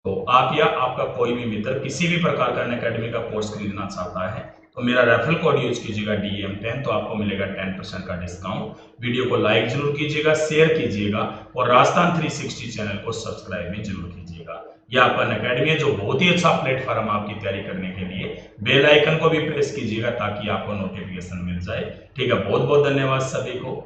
तो आप या आपका कोई भी मित्र किसी भी प्रकार का अनअकैडमी का कोर्स खरीदना चाहता है तो मेरा रेफरल कोड यूज कीजिएगा DM10, तो आपको मिलेगा 10% का डिस्काउंट। वीडियो को लाइक जरूर कीजिएगा, शेयर कीजिएगा और राजस्थान 360 चैनल को सब्सक्राइब भी जरूर कीजिएगा। यह आपका अनअकैडमी है जो बहुत ही अच्छा प्लेटफॉर्म आपकी तैयारी करने के लिए। बेल आइकन को भी प्रेस कीजिएगा ताकि आपको नोटिफिकेशन मिल जाए। ठीक है, बहुत बहुत धन्यवाद सभी को।